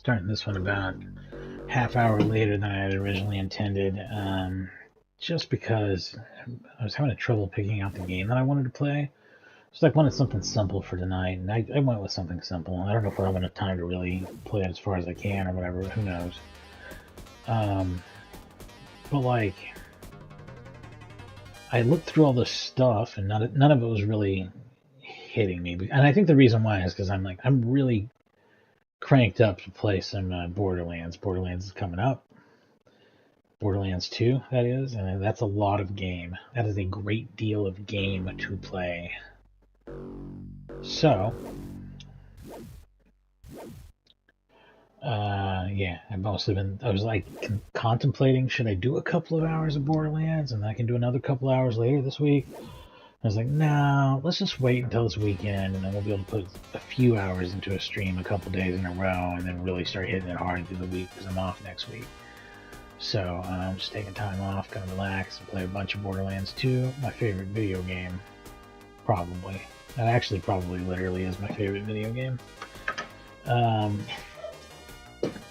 Starting this one about half hour later than I had originally intended, just because I was having trouble picking out the game that I wanted to play. So I wanted something simple for tonight, and I went with something simple. I don't know if I'll have enough time to really play it as far as I can or whatever, who knows. But like, I looked through all this stuff, and none of it was really hitting me. And I think the reason why is because I'm really cranked up to play some Borderlands. Borderlands is coming up. Borderlands 2, that is, and that's a lot of game. That is a great deal of game to play. So, yeah, I was like contemplating, should I do a couple of hours of Borderlands and I can do another couple hours later this week? I was like, no, let's just wait until this weekend, and then we'll be able to put a few hours into a stream a couple days in a row, and then really start hitting it hard through the week because I'm off next week. So I'm just taking time off, gonna relax and play a bunch of Borderlands 2, my favorite video game, probably. That actually probably literally is my favorite video game.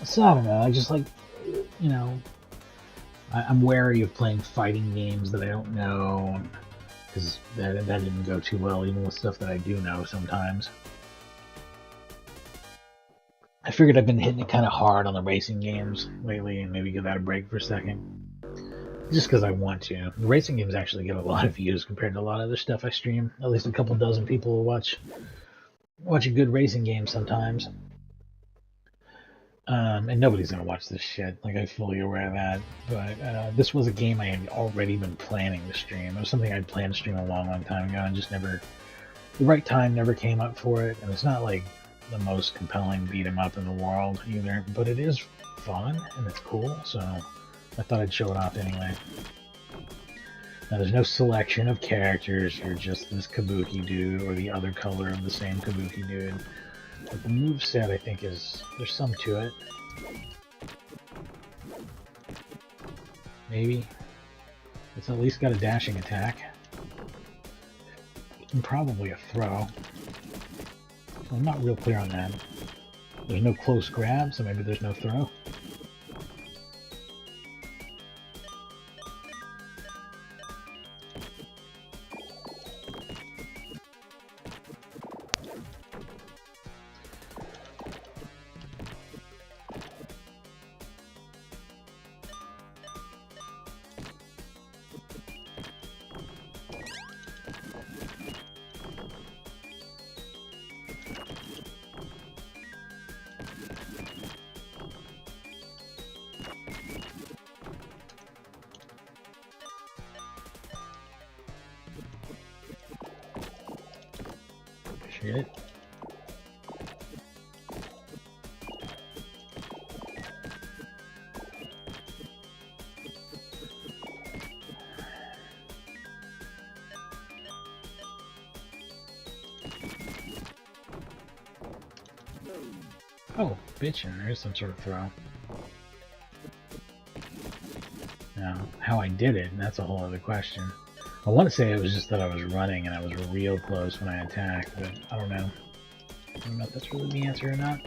So I don't know, I just like, you know, I'm wary of playing fighting games that I don't know, because that didn't go too well, even with stuff that I do know sometimes. I figured I've been hitting it kind of hard on the racing games lately, and maybe give that a break for a second. Just because I want to. The racing games actually get a lot of views compared to a lot of other stuff I stream. At least a couple dozen people will watch a good racing game sometimes. And nobody's gonna watch this shit. Like, I'm fully aware of that. But this was a game I had already been planning to stream. It was something I'd planned to stream a long time ago, and just never, the right time never came up for it. And it's not like the most compelling beat 'em up in the world either, but it is fun and it's cool. So I thought I'd show it off anyway. Now, there's no selection of characters. You're just this Kabuki dude or the other color of the same Kabuki dude. But the moveset, I think, there's some to it. Maybe. It's at least got a dashing attack. And probably a throw. I'm not real clear on that. There's no close grab, so maybe there's no throw. Shit. Oh, bitchin', there's some sort of throw. Now, how I did it, that's a whole other question. I want to say it was just that I was running and I was real close when I attacked, but I don't know. I don't know if that's really the answer or not.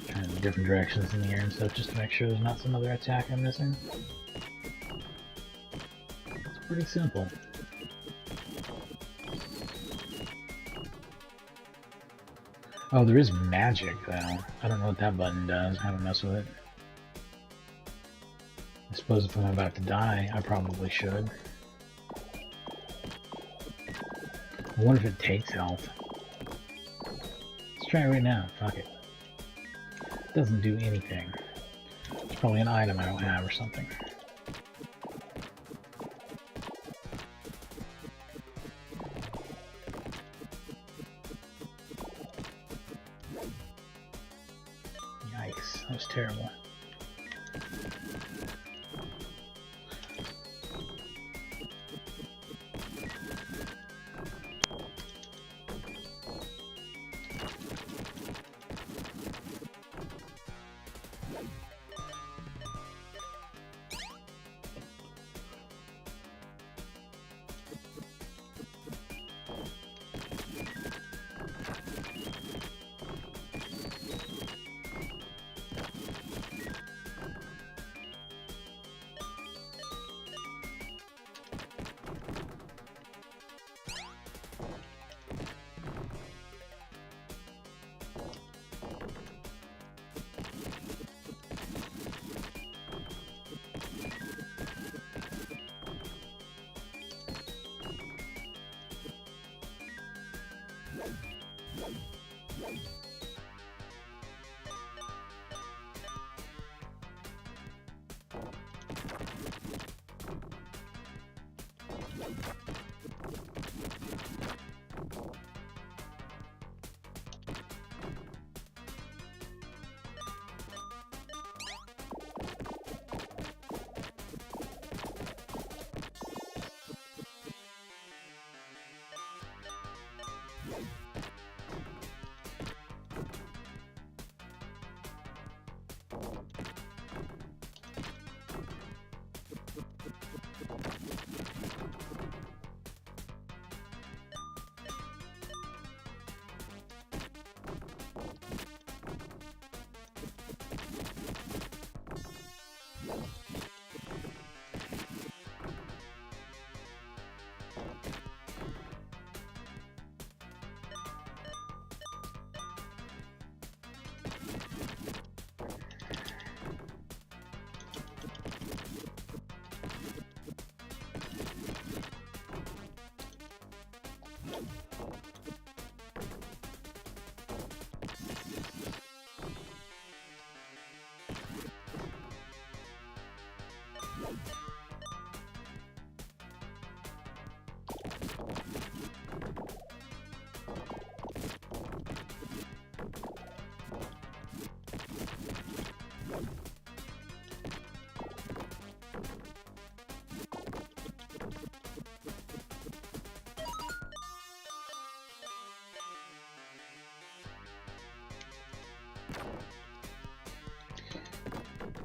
Trying different directions in the air and stuff just to make sure there's not some other attack I'm missing. Pretty simple. Oh, there is magic, though. I don't know what that button does. I haven't messed with it. I suppose if I'm about to die, I probably should. I wonder if it takes health. Let's try it right now. Fuck it. It doesn't do anything. It's probably an item I don't have or something. That was terrible.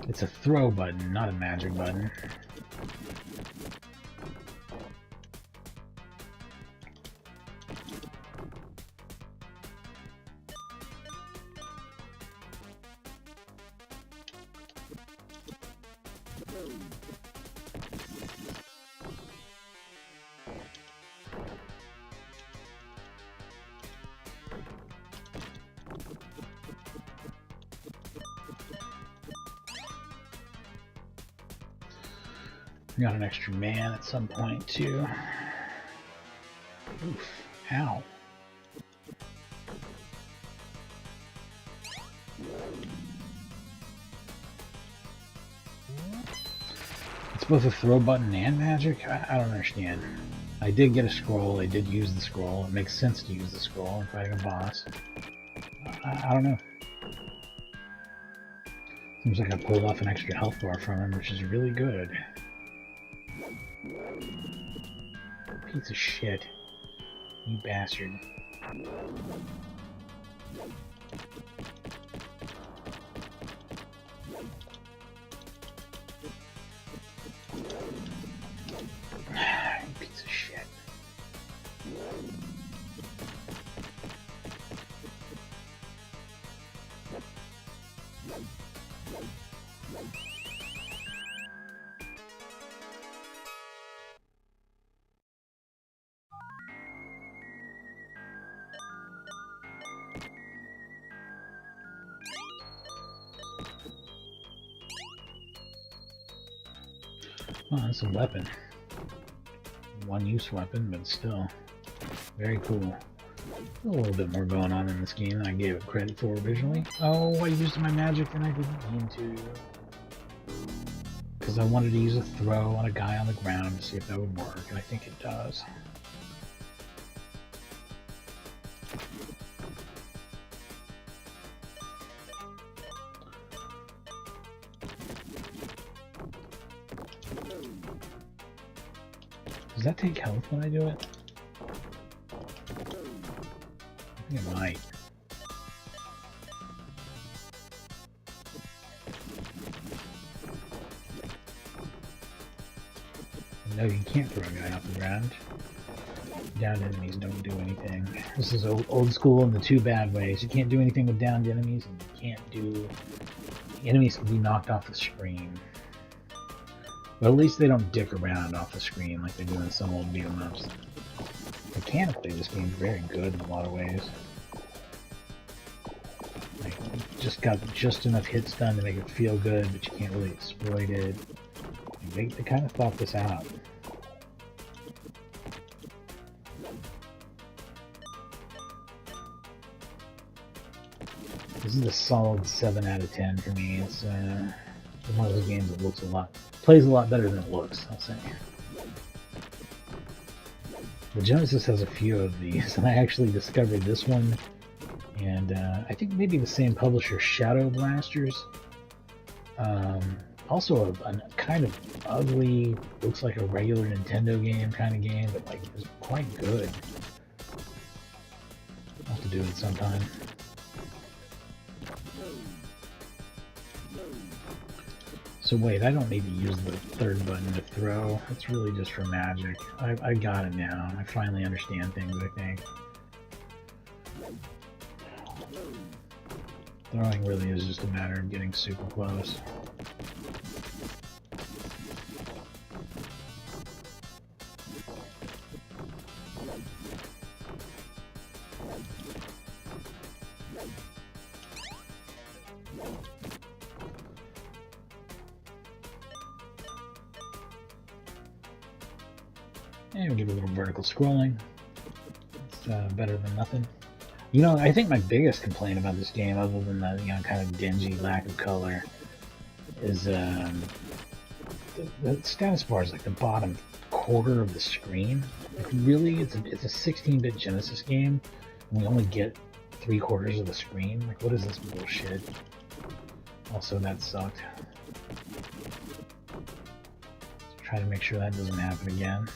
It's a throw button, not a magic button. Got an extra man at some point too. Oof, ow. It's both a throw button and magic? I don't understand. I did get a scroll, I did use the scroll. It makes sense to use the scroll in fighting a boss. I don't know. Seems like I pulled off an extra health bar from him, which is really good. Piece of shit. You bastard. Piece of shit. Oh, that's a weapon. One-use weapon, but still very cool. A little bit more going on in this game than I gave it credit for originally. Oh, I used my magic and I didn't mean to. Because I wanted to use a throw on a guy on the ground to see if that would work, and I think it does. Does that take health when I do it? I think it might. No, you can't throw a guy off the ground. Downed enemies don't do anything. This is old school in the two bad ways. You can't do anything with downed enemies, and you can't do... Enemies can be knocked off the screen. But at least they don't dick around off the screen like they do in some old beat-em-ups. Mechanically, this game's very good in a lot of ways. Like, just got just enough hits done to make it feel good, but you can't really exploit it. They kind of thought this out. This is a solid 7 out of 10 for me. It's one of those games that looks plays a lot better than it looks, I'll say. The Genesis has a few of these, and I actually discovered this one, and I think maybe the same publisher, Shadow Blasters. Also a kind of ugly, looks like a regular Nintendo game kind of game, but like is quite good. I'll have to do it sometime. So wait, I don't need to use the third button to throw. It's really just for magic. I got it now. I finally understand things, I think. Throwing really is just a matter of getting super close. And we'll give it a little vertical scrolling. It's better than nothing. You know, I think my biggest complaint about this game, other than the kind of dingy lack of color, is the status bar is like the bottom quarter of the screen. Like really, it's a 16-bit Genesis game, and we only get 3/4 of the screen. Like, what is this bullshit? Also, that sucked. Let's try to make sure that doesn't happen again.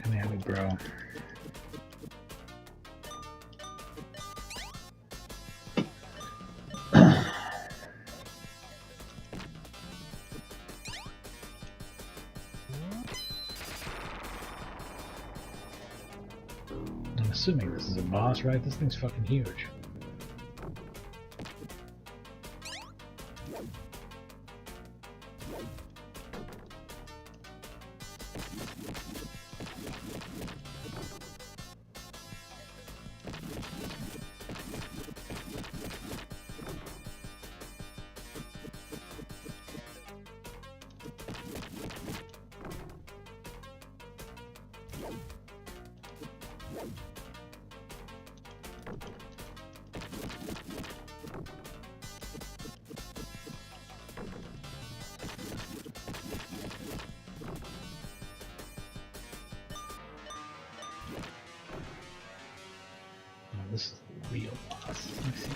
Come at me, bro. I'm assuming this is a boss, right? This thing's fucking huge. This is the real boss. Let me see.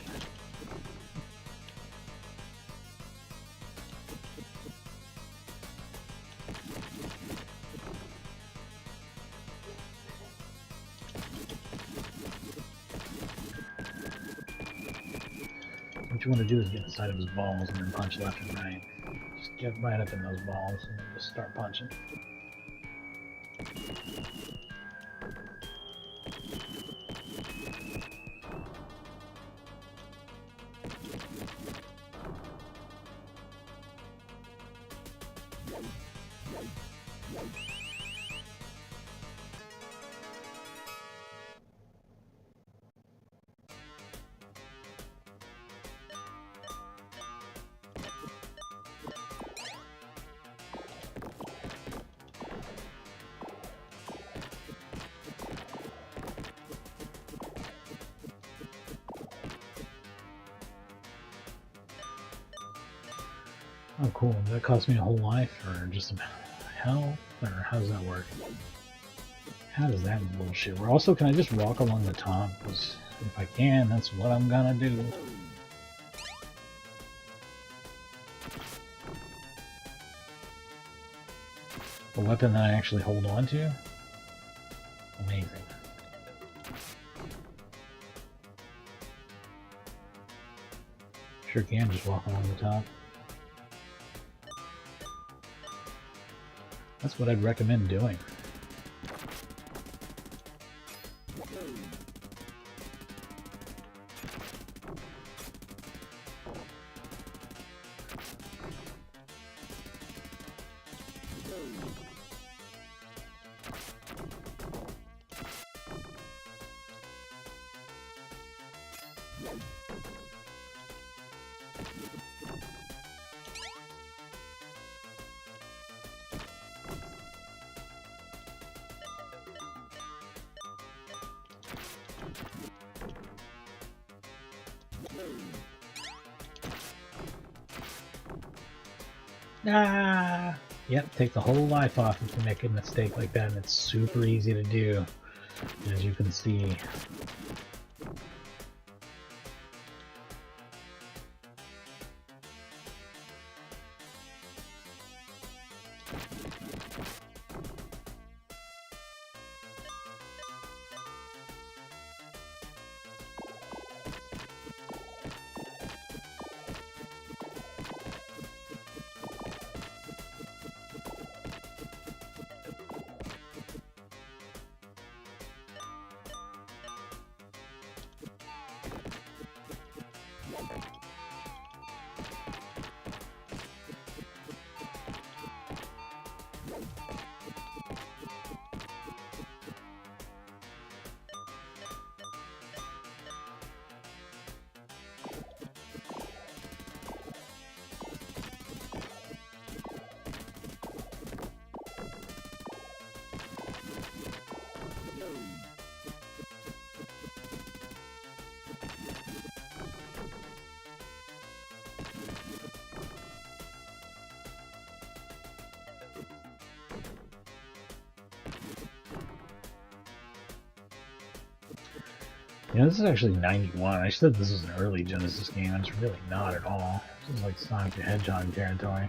What you want to do is get inside of his balls and then punch left and right. Just get right up in those balls and then just start punching. Oh, cool. That cost me a whole life, or just a health, or how does that work? How does that bullshit work? Also, can I just walk along the top? Because if I can, that's what I'm gonna do. A weapon that I actually hold on to? Amazing. Sure can just walk along the top. That's what I'd recommend doing. Ah! Yep, take the whole life off if you make a mistake like that, and it's super easy to do, as you can see. You know, this is actually 91. I said this is an early Genesis game, and it's really not at all. This is like Sonic the Hedgehog territory.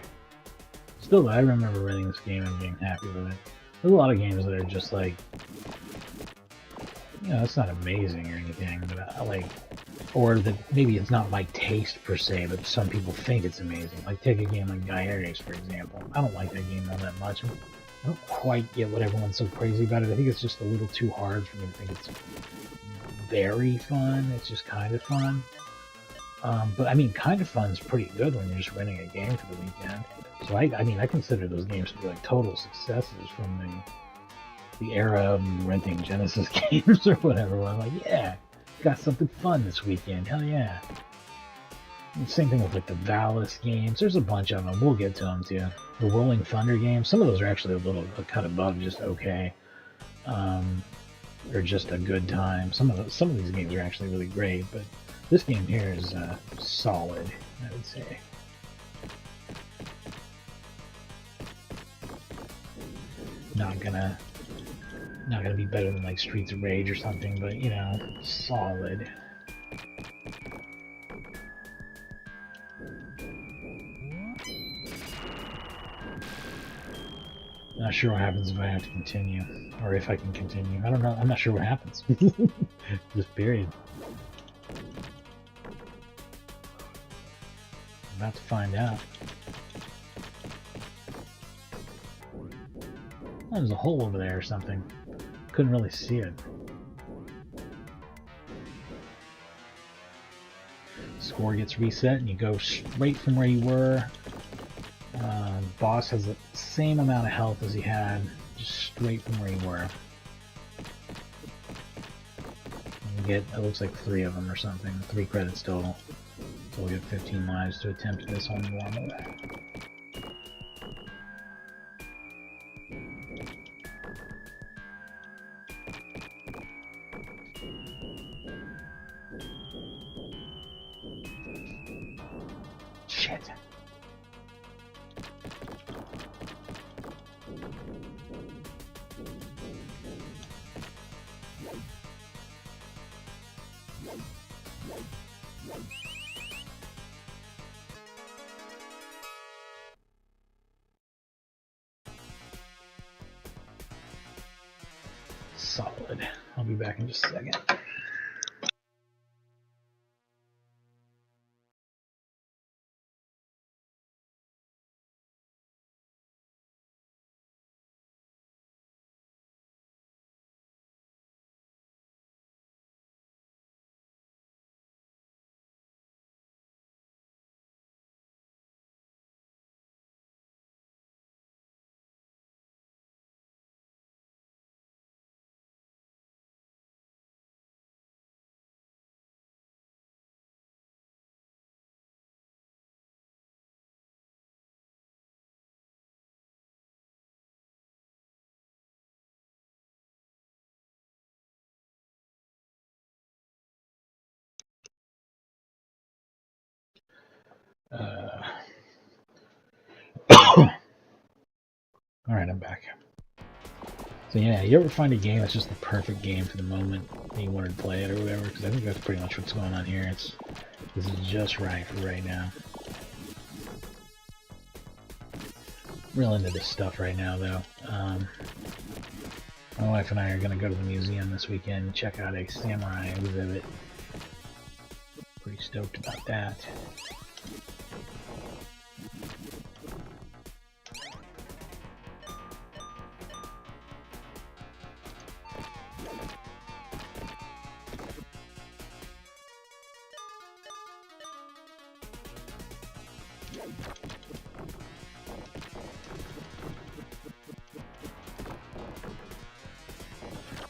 Still, I remember renting this game and being happy with it. There's a lot of games that are just like, you know, it's not amazing or anything, but I like, or that maybe it's not my taste per se, but some people think it's amazing. Like take a game like Gyarados, for example. I don't like that game all that much. I don't quite get what everyone's so crazy about it. I think it's just a little too hard for me to think it's very fun. It's just kind of fun. But I mean, kind of fun is pretty good when you're just renting a game for the weekend. So I mean, I consider those games to be like total successes from the era of renting Genesis games or whatever. Where I'm like, yeah, got something fun this weekend. Hell yeah. And same thing with like the Valis games. There's a bunch of them. We'll get to them too. The Rolling Thunder games. Some of those are actually a cut above just okay. Or just a good time. Some of these games are actually really great, but this game here is solid, I would say. Not gonna be better than like Streets of Rage or something, but you know, solid. Not sure what happens if I have to continue, or if I can continue. I don't know. I'm not sure what happens. Just period. I'm about to find out. Oh, there's a hole over there or something. Couldn't really see it. Score gets reset and you go straight from where you were. Boss has the same amount of health as he had, just straight from where you were. And you get, it looks like 3 of them or something, 3 credits total. So we'll get 15 lives to attempt this on normal. Shit. Solid. I'll be back in just a second. Alright, I'm back. So yeah, you ever find a game that's just the perfect game for the moment that you wanted to play it or whatever? Because I think that's pretty much what's going on here. This is just right for right now. Real into this stuff right now, though. My wife and I are going to go to the museum this weekend and check out a samurai exhibit. Pretty stoked about that.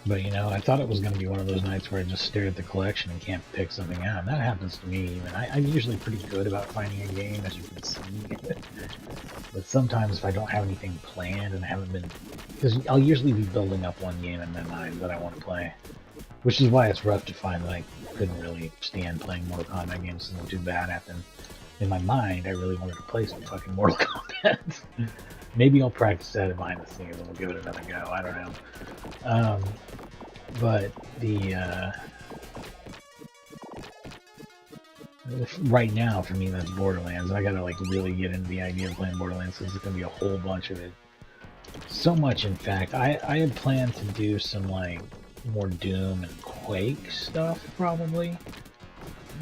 But you know, I thought it was going to be one of those nights where I just stare at the collection and can't pick something out. And that happens to me even. I'm usually pretty good about finding a game, as you can see. But sometimes if I don't have anything planned and I haven't been... Because I'll usually be building up one game in my mind that I want to play. Which is why it's rough to find that I couldn't really stand playing Mortal Kombat games. It's too bad at them. In my mind, I really wanted to play some fucking Mortal Kombat. Maybe I'll practice that behind the scenes and we'll give it another go. I don't know. But the Right now, for me, that's Borderlands. I gotta like really get into the idea of playing Borderlands because there's gonna be a whole bunch of it. So much, in fact. I had planned to do some like more Doom and Quake stuff probably,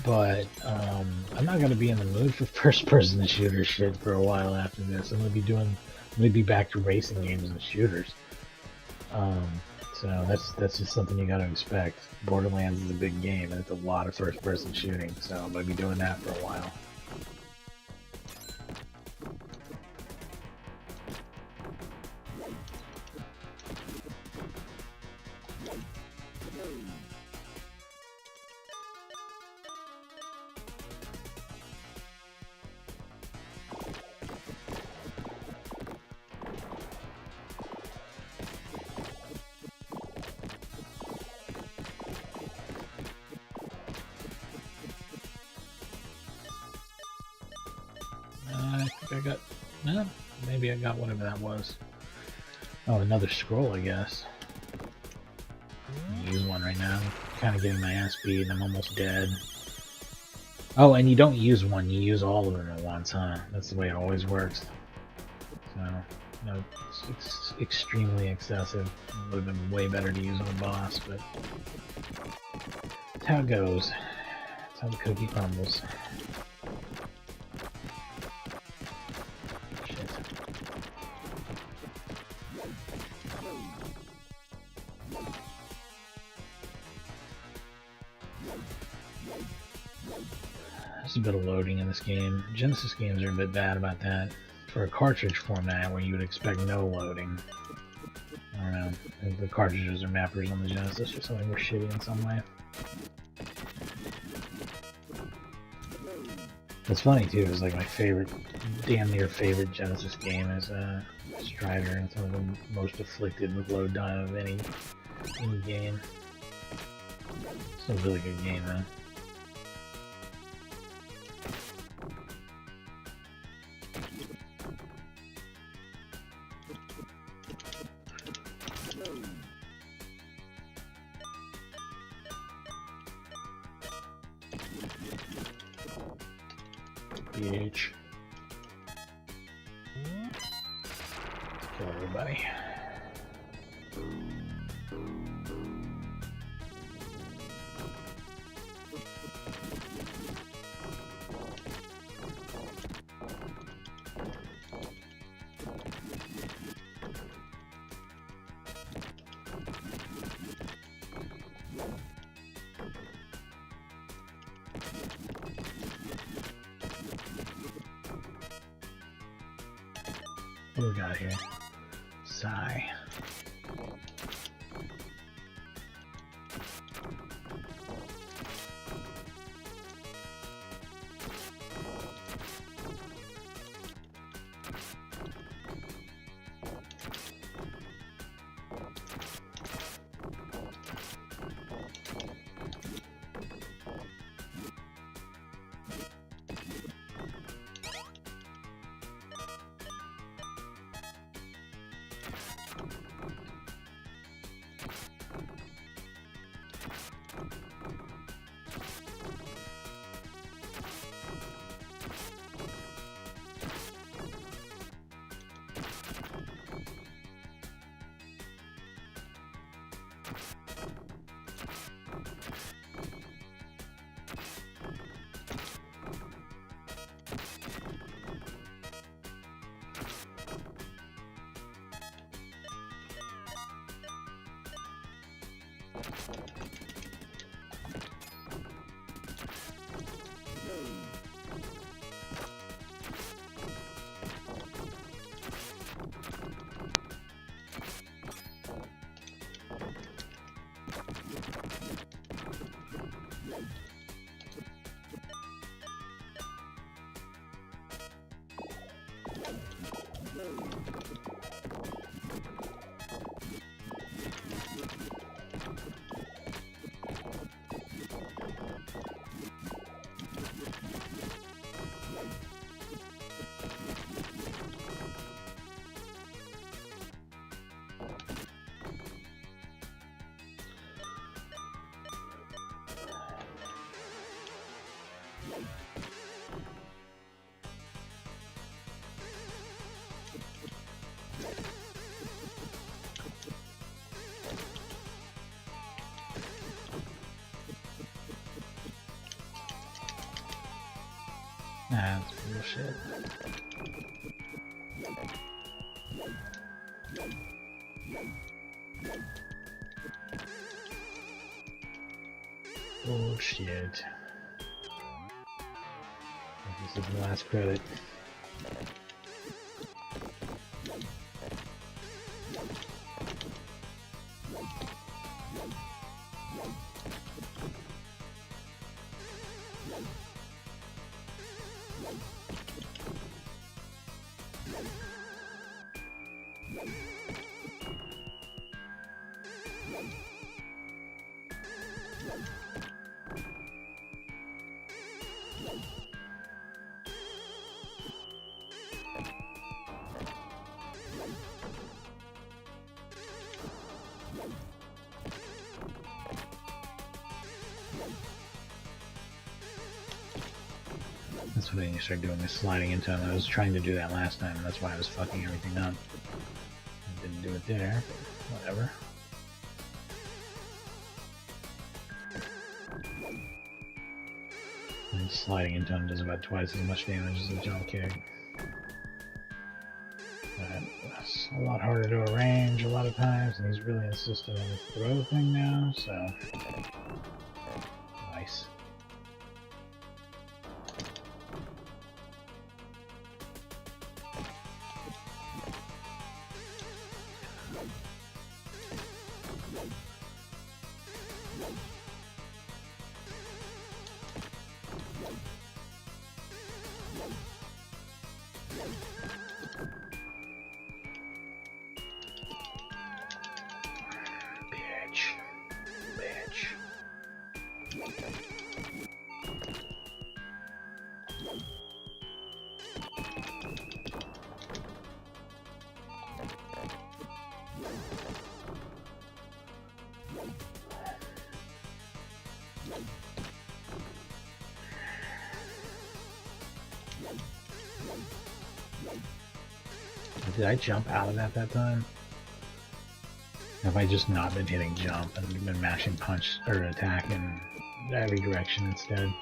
but I'm not gonna be in the mood for first-person shooter shit for a while after this. I'm gonna be back to racing games and shooters. Um, so that's just something you gotta expect. Borderlands is a big game and it's a lot of first-person shooting, so I'm gonna be doing that for a while. I think I got, maybe I got whatever that was. Oh, another scroll, I guess. Use one right now. Kind of getting my ass beat. I'm almost dead. Oh, and you don't use one. You use all of them at once, huh? That's the way it always works. So, no, it's extremely excessive. It would have been way better to use on a boss, but that's how it goes. That's how the cookie crumbles. There's a bit of loading in this game. Genesis games are a bit bad about that. For a cartridge format where you would expect no loading. I don't know. The cartridges are mappers on the Genesis or something. We're shitty in some way. It's funny too, it's like my favorite, damn near favorite Genesis game is Strider, and it's one of the most afflicted with load time of any game. It's a really good game though. BH. Kill everybody. What do we got here? Sigh. That's bullshit. Bullshit. This is the last credit. That's when you start doing this sliding into them. I was trying to do that last time, and that's why I was fucking everything up. I didn't do it there, but whatever. And sliding into him does about twice as much damage as a jump kick. But it's a lot harder to arrange a lot of times, and he's really insistent on his throw thing now, so... Nice. Did I jump out of that time? Have I just not been hitting jump and been mashing punch or attack in every direction instead?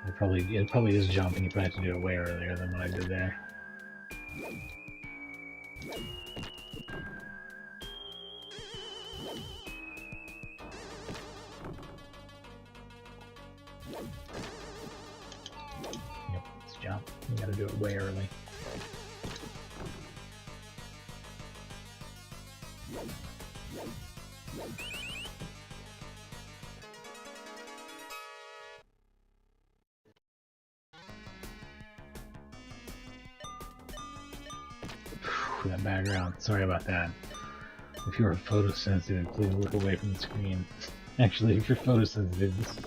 It probably is jump, and you probably have to do it way earlier than what I did there. Yep, it's jump. You gotta do it way early. That background. Sorry about that. If you're photosensitive, please look away from the screen. Actually, if you're photosensitive, this is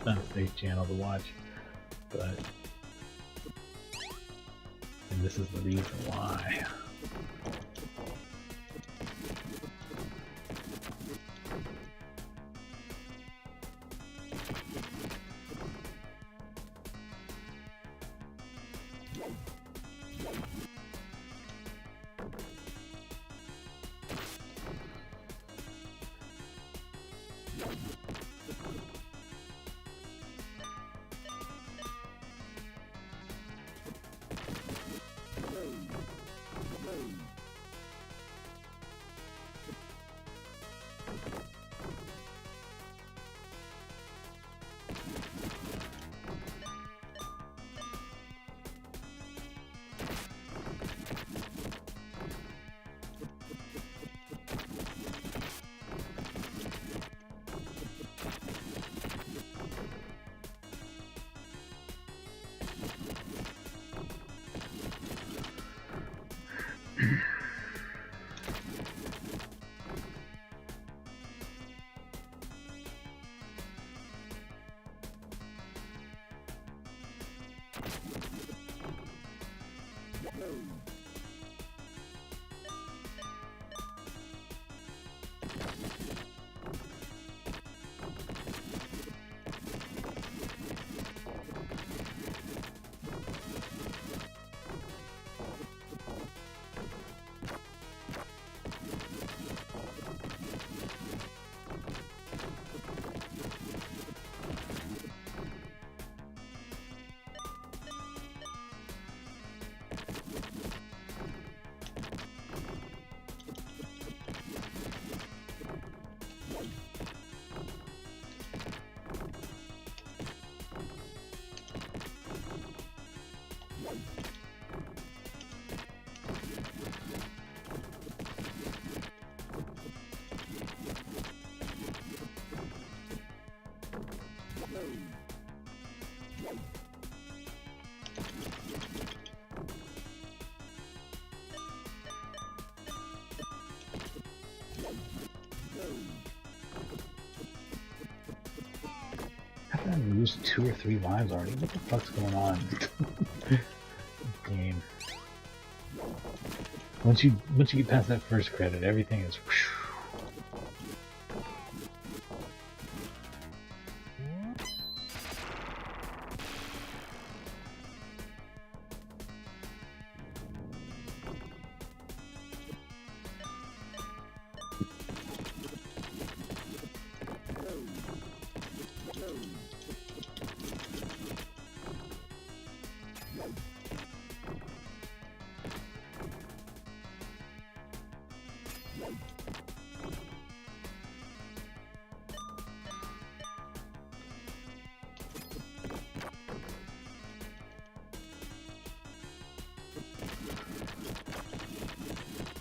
not a safe channel to watch. But... and this is the reason why. How did I lose 2 or 3 lives already? What the fuck's going on? Game. Once you get past that first credit, everything is. Whoosh.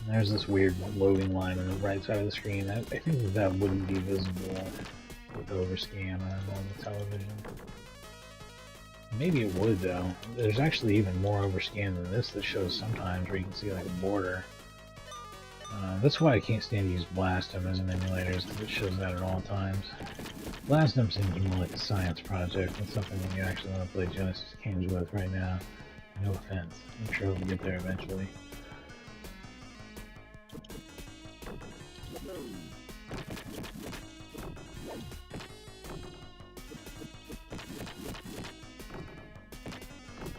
There's this weird loading line on the right side of the screen. I think that wouldn't be visible with overscan on a normal television. Maybe it would though. There's actually even more overscan than this that shows sometimes where you can see like a border. That's why I can't stand to use Blastum as an emulator, because it shows that at all times. Blastum seems more like a science project than something that you actually want to play Genesis games with right now. No offense. I'm sure we'll get there eventually.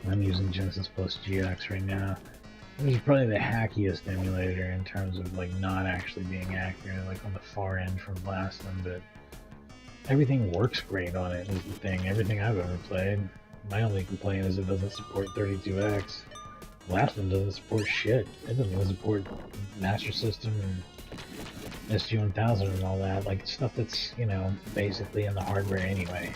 I'm using Genesis Plus GX right now. This is probably the hackiest emulator in terms of like not actually being accurate, like on the far end from Blastum, but everything works great on it is the thing. Everything I've ever played. My only complaint is it doesn't support 32X. Blastum doesn't support shit. It doesn't even support Master System and SG-1000 and all that, like stuff that's, you know, basically in the hardware anyway.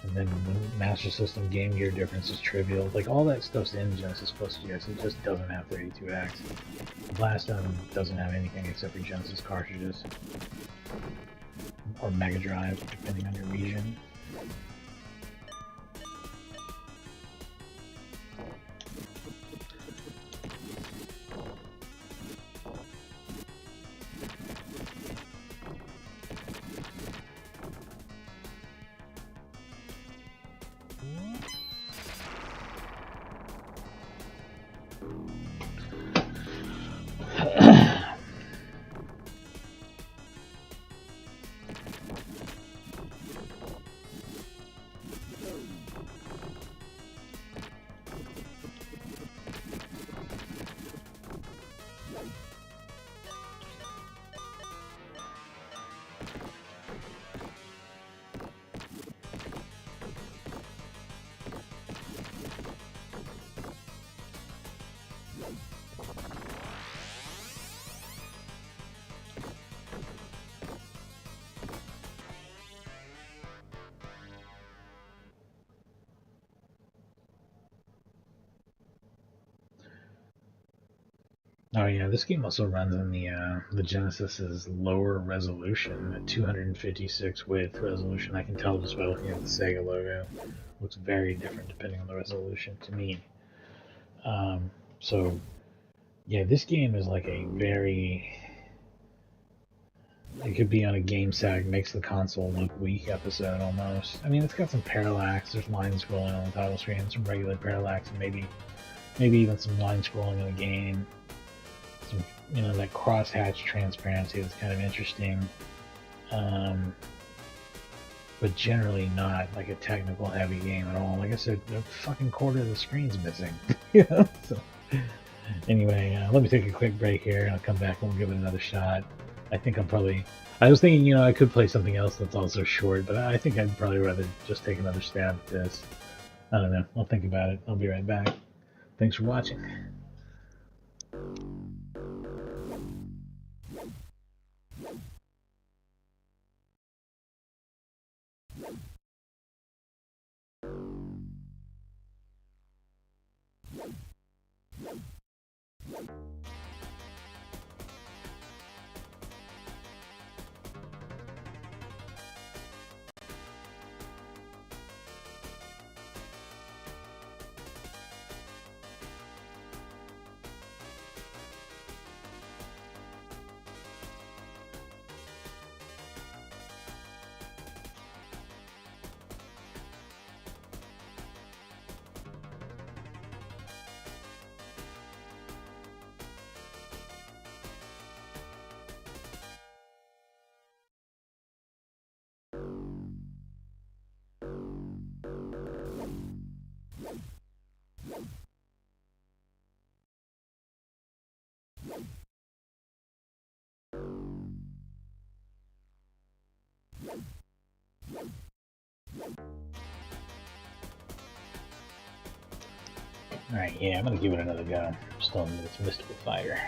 And the Master System Game Gear difference is trivial. Like, all that stuff's in Genesis Plus GX, it just doesn't have 32X. Blastum doesn't have anything except for Genesis cartridges. Or Megadrive, depending on your region. Oh yeah, this game also runs on the Genesis's lower resolution, at 256 width resolution. I can tell just by looking at the Sega logo. It looks very different depending on the resolution to me. So yeah, this game is like a very... It could be on a GameSag makes the console look weak episode almost. I mean, it's got some parallax. There's line scrolling on the title screen, some regular parallax, and maybe even some line scrolling in the game. Some, you know, that crosshatch transparency that's kind of interesting, but generally not like a technical heavy game at all. Like I said, a fucking quarter of the screen's missing. You know? So anyway, let me take a quick break here and I'll come back and we'll give it another shot. I think I was thinking, you know, I could play something else that's also short, but I think I'd probably rather just take another stab at this. I don't know, I'll think about it. I'll be right back. Thanks for watching. Alright, yeah, I'm gonna give it another go. Still in its mystical fire.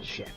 Shit.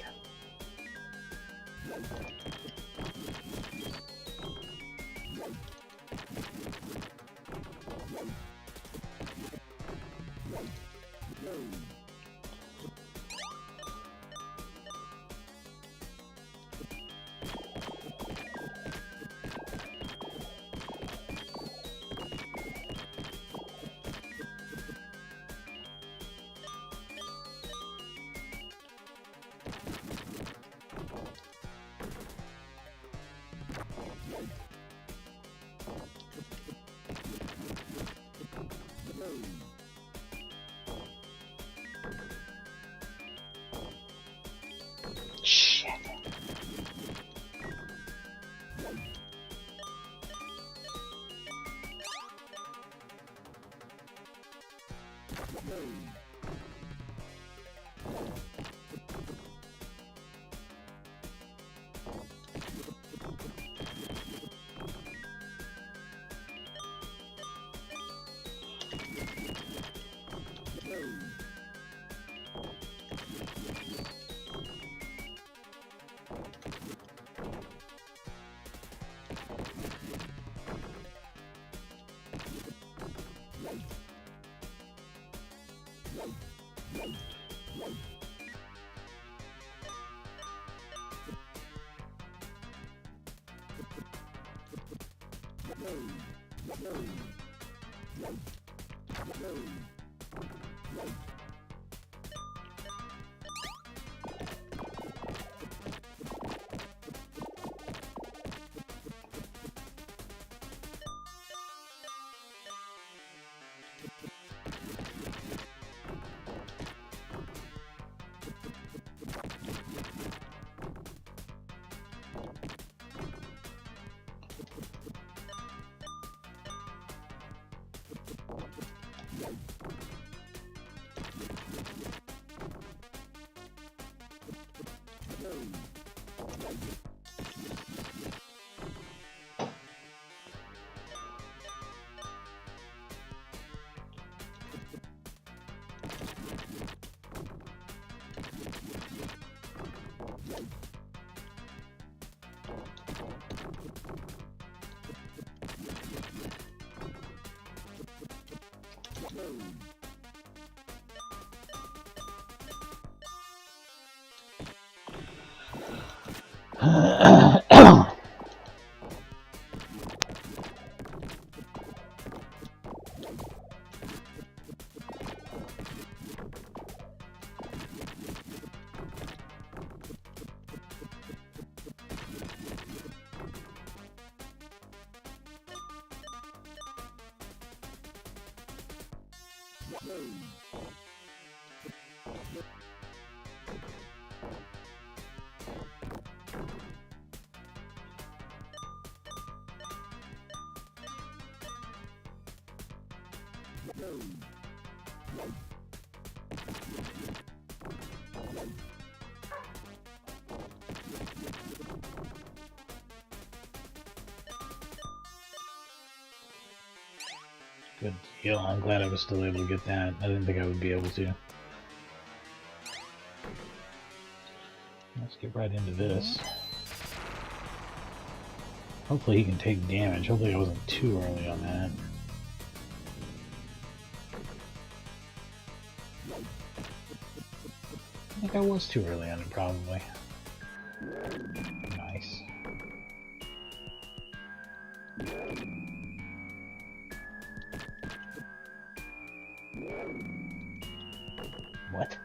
Shit. Good deal. I'm glad I was still able to get that. I didn't think I would be able to. Let's get right into this. Hopefully he can take damage. Hopefully I wasn't too early on that. I think I was too early on it, probably. Nice. What?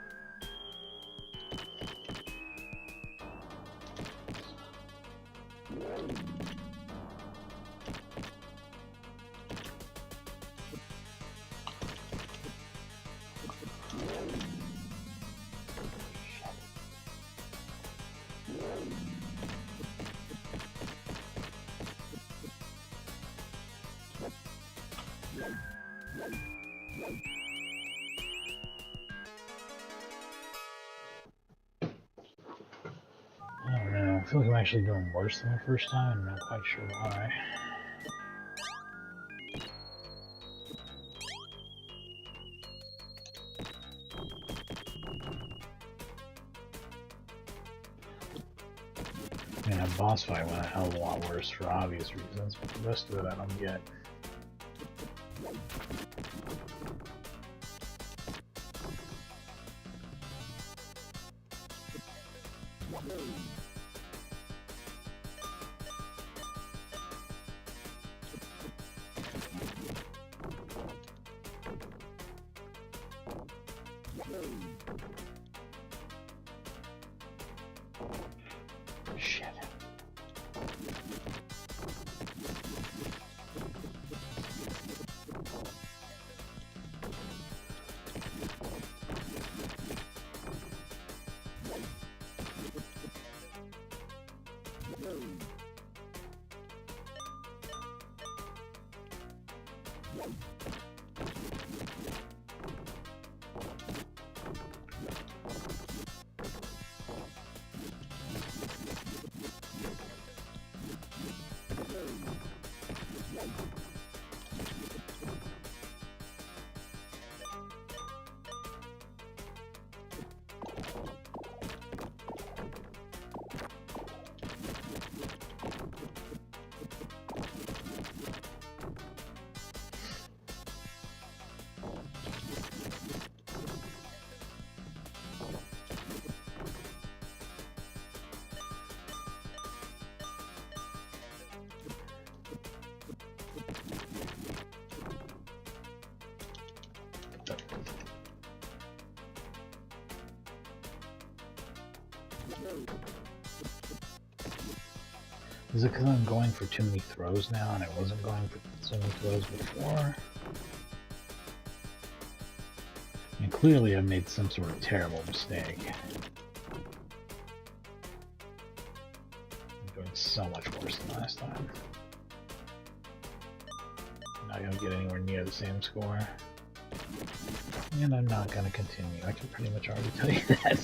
I don't know. I feel like I'm actually doing worse than the first time. I'm not quite sure why. I mean, that boss fight went a hell of a lot worse for obvious reasons, but the rest of it I don't get. Shit. Is it because I'm going for too many throws now and I wasn't going for so many throws before? I mean, clearly I've made some sort of terrible mistake. I'm doing so much worse than last time. I'm not going to get anywhere near the same score. And I'm not going to continue. I can pretty much already tell you that.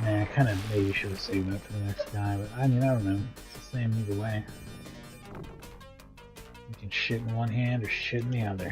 Yeah, I kind of maybe should have saved that for the next guy, but I mean, I don't know. It's the same either way. You can shit in one hand or shit in the other.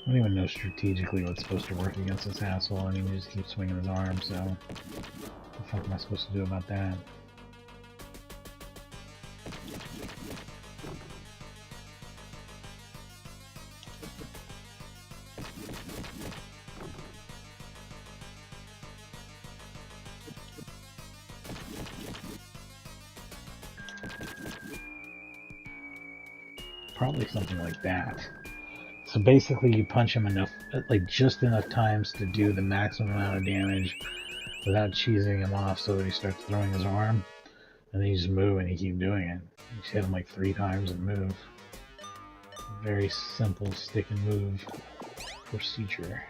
I don't even know strategically what's supposed to work against this asshole. I mean, he just keeps swinging his arm, so what the fuck am I supposed to do about that? Probably something like that. So basically you punch him enough, like just enough times to do the maximum amount of damage without cheesing him off so that he starts throwing his arm, and then you just move and you keep doing it. You just hit him like 3 times and move. Very simple stick and move procedure.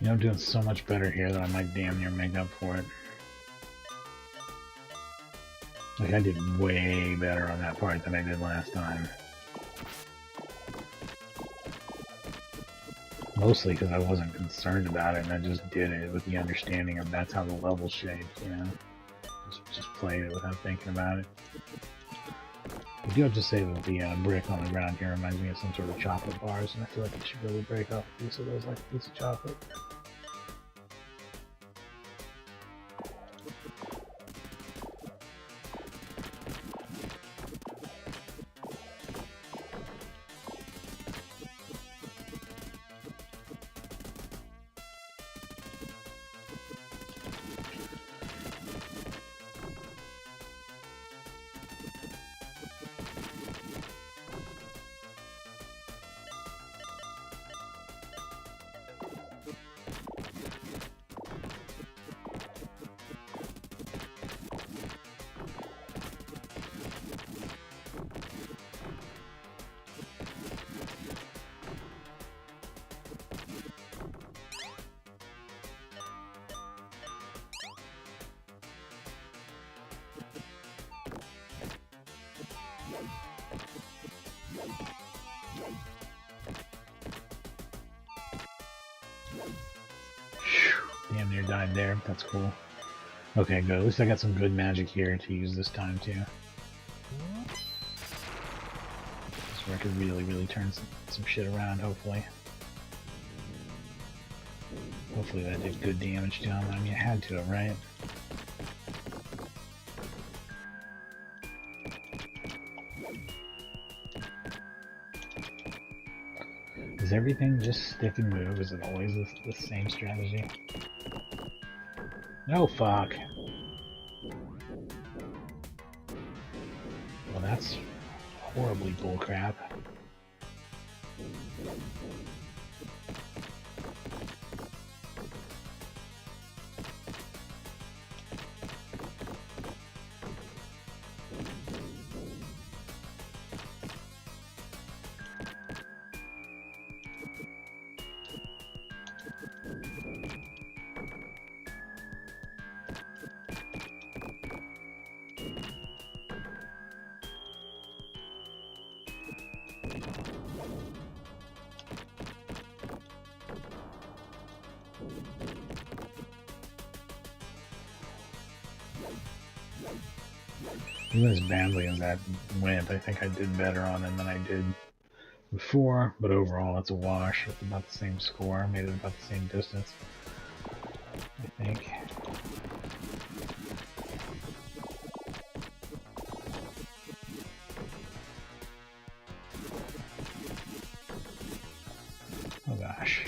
You know, I'm doing so much better here that I might damn near make up for it. Like, I did way better on that part than I did last time. Mostly because I wasn't concerned about it, and I just did it with the understanding of that's how the level's shaped, you know? Just played it without thinking about it. I do have to say that the brick on the ground here reminds me of some sort of chocolate bars, and I feel like I should really break off a piece of those like a piece of chocolate. died there. That's cool. Okay, good. At least I got some good magic here to use this time, too. So I could really turn some shit around, hopefully. Hopefully that did good damage to him. I mean, it had to, right? Is everything just stick and move? Is it always the same strategy? No, fuck. Well, that's horribly bullcrap. Even as badly as that went, I think I did better on him than I did before, but overall it's a wash. It's about the same score, made it about the same distance, I think. Oh gosh.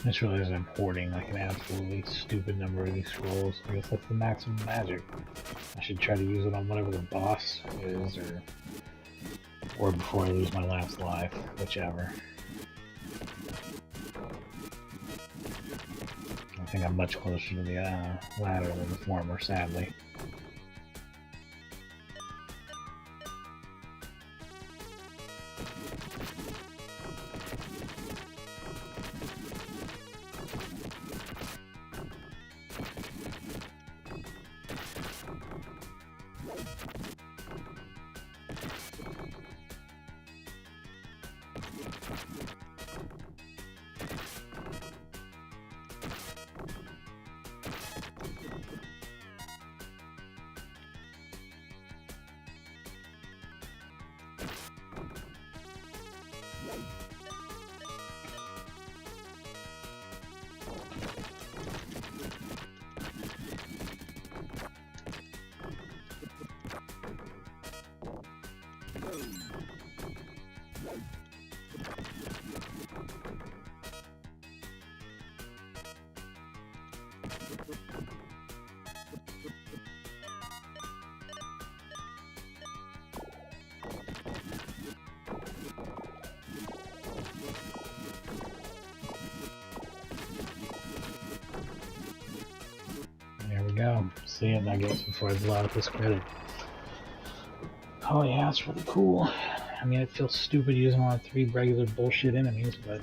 I just realized I'm hoarding like an absolutely stupid number of these scrolls. I guess that's the maximum magic. I should try to use it on whatever the boss is, or before I lose my last life, whichever. I think I'm much closer to the latter than the former, sadly. There we go. See it, I guess, before I blow out this credit. Oh yeah, it's really cool. I mean, it feels stupid using on 3 regular bullshit enemies, but...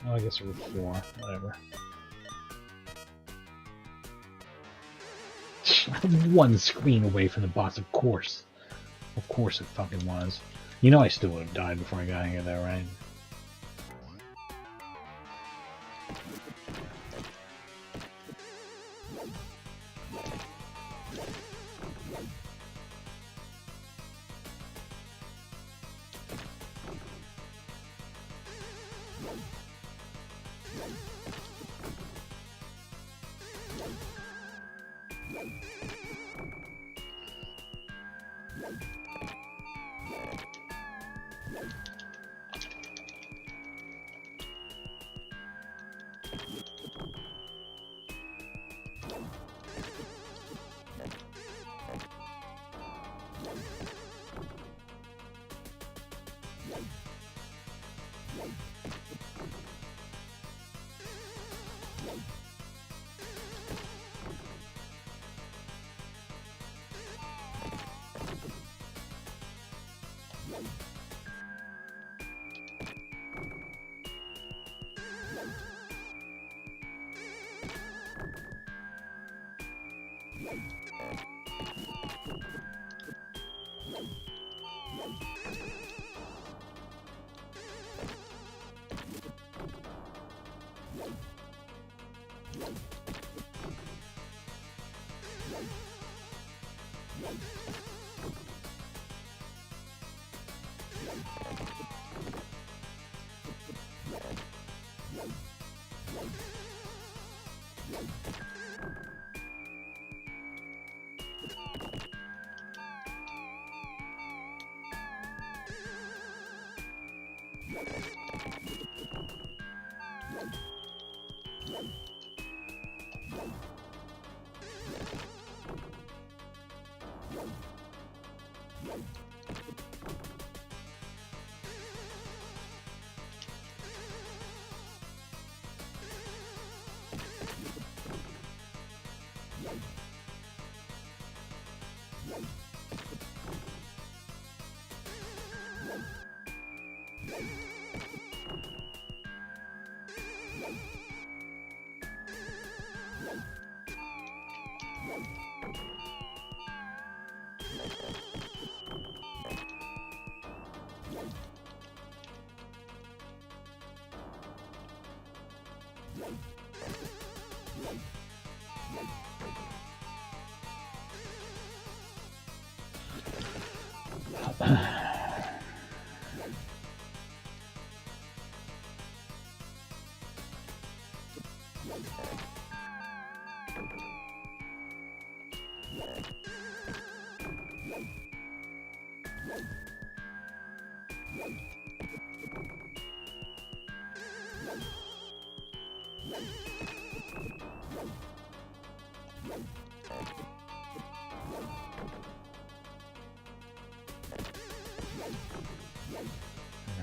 well, I guess it was 4. Whatever. I'm 1 screen away from the boss, of course. Of course it fucking was. You know I still would have died before I got here, though, right?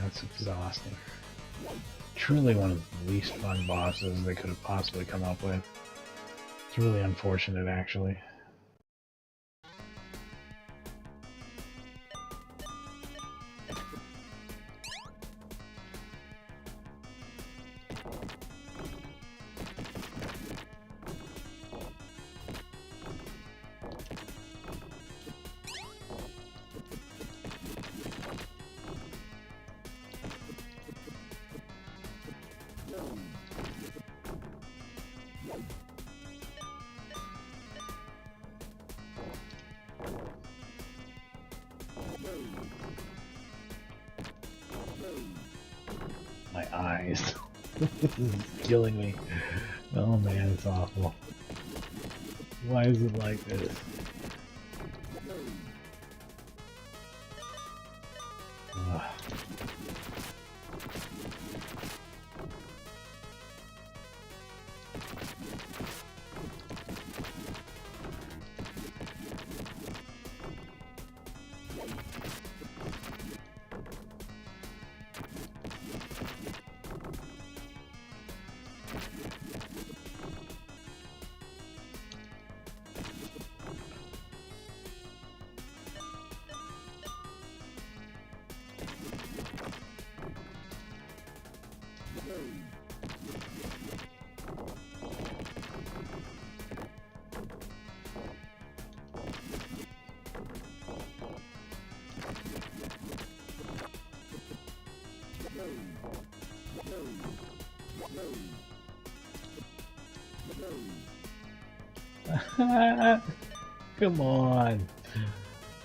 That's exhausting. Truly one of the least fun bosses they could have possibly come up with. It's really unfortunate, actually. My eyes. This is killing me. Oh man, it's awful. Why is it like this? Ugh. Come on.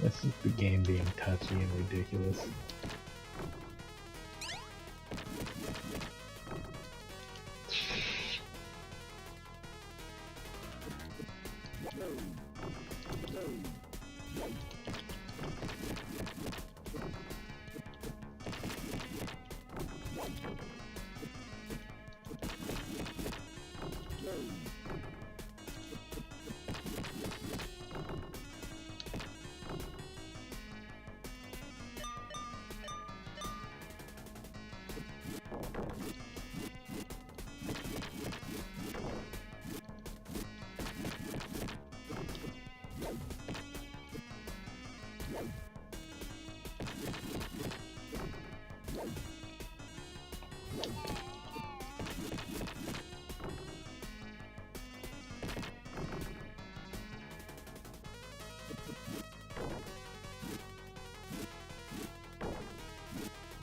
This is the game being touchy and ridiculous.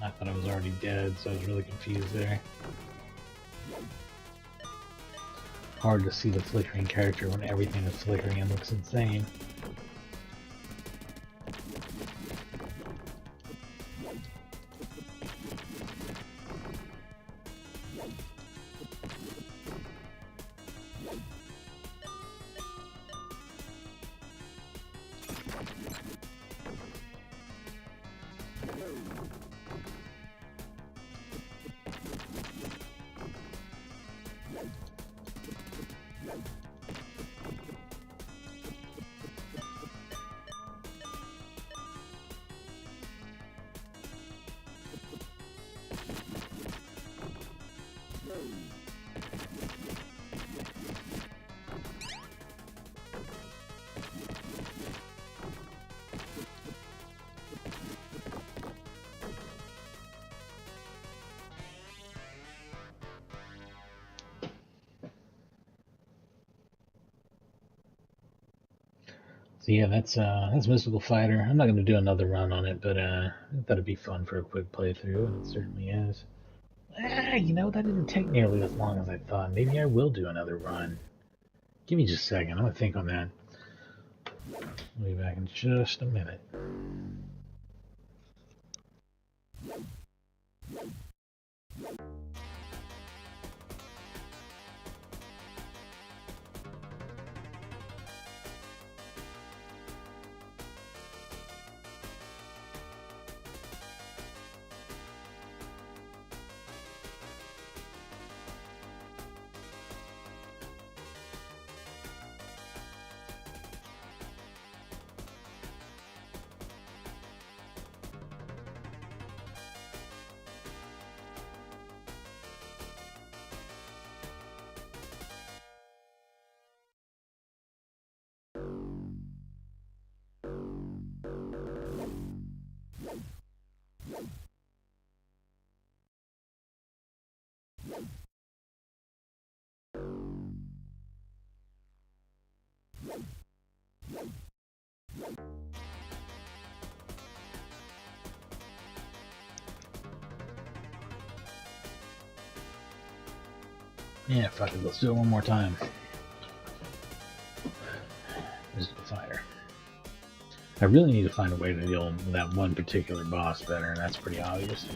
I thought I was already dead, so I was really confused there. Hard to see the flickering character when everything is flickering and looks insane. So yeah, that's Mystical Fighter. I'm not going to do another run on it, but I thought it'd be fun for a quick playthrough, and it certainly is. You know, that didn't take nearly as long as I thought. Maybe I will do another run. Give me just a second. I'm going to think on that. I'll be back in just a minute. Yeah, fuck it, let's do it one more time. Just the fire. I really need to find a way to deal with that one particular boss better, and that's pretty obvious.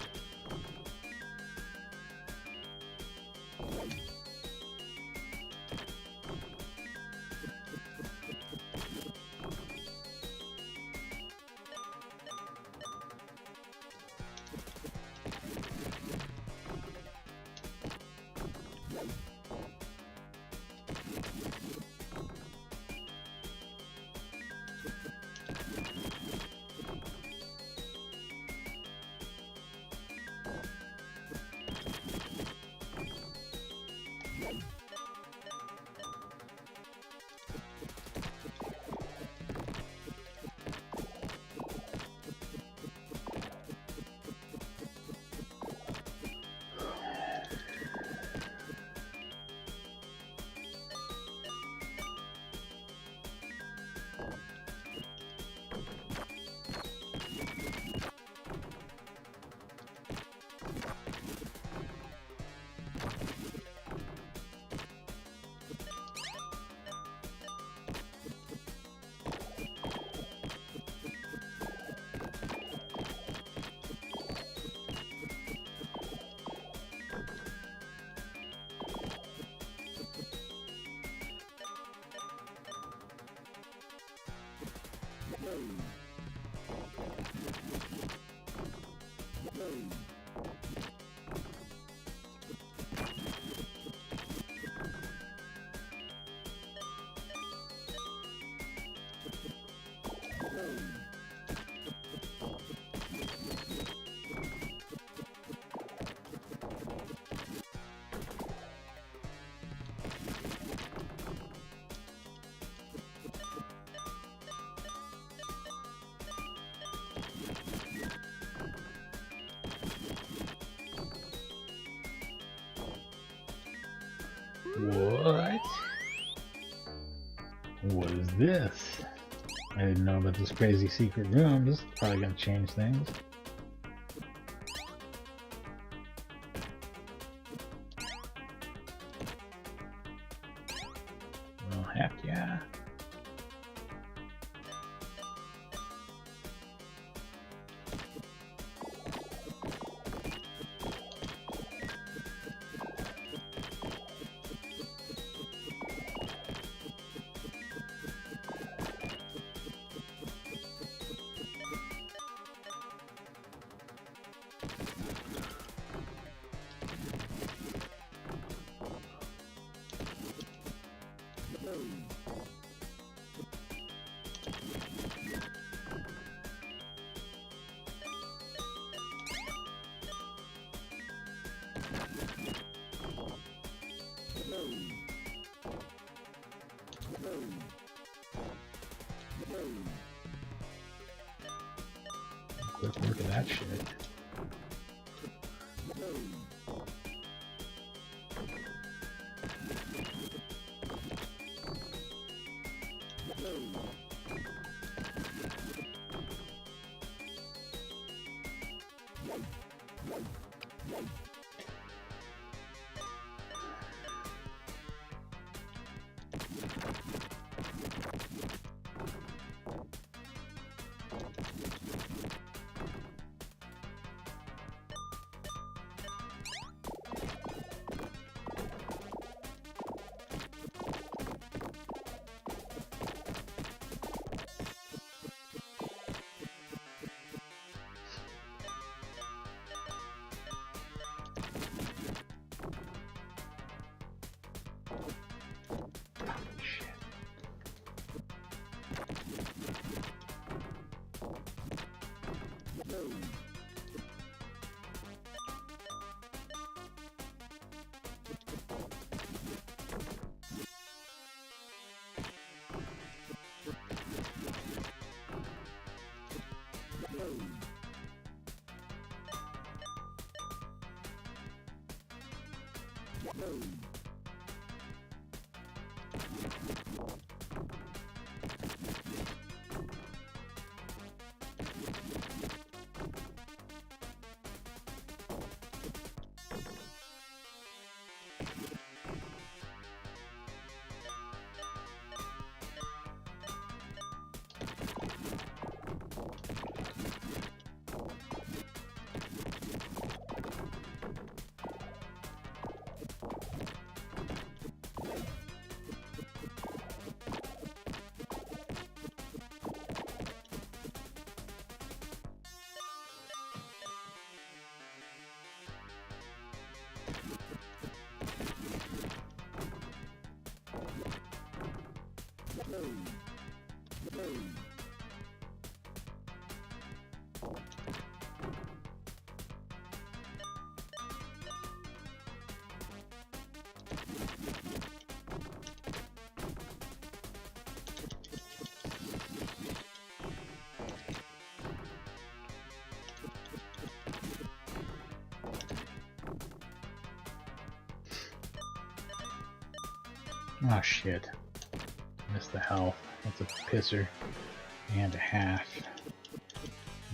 What? What is this? I didn't know about this crazy secret room. This is probably gonna change things. Well, heck yeah. Quick look at that shit. Oh shit. Missed the health. That's a pisser. And a half.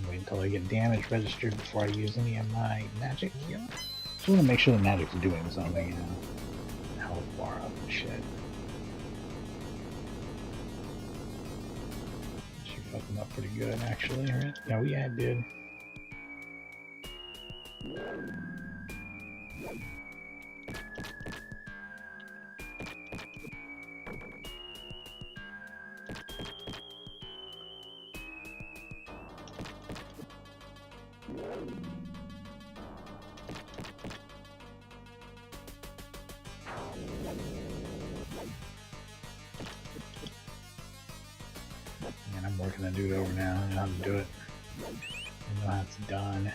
Wait until I get damage registered before I use any of my magic. Yep. Just want to make sure the magic's doing something, you know. Health bar up and shit. Should fuck them up pretty good, actually, right? Yeah, I did. And I'm working that dude over now. I know how to do it. I know how it's done.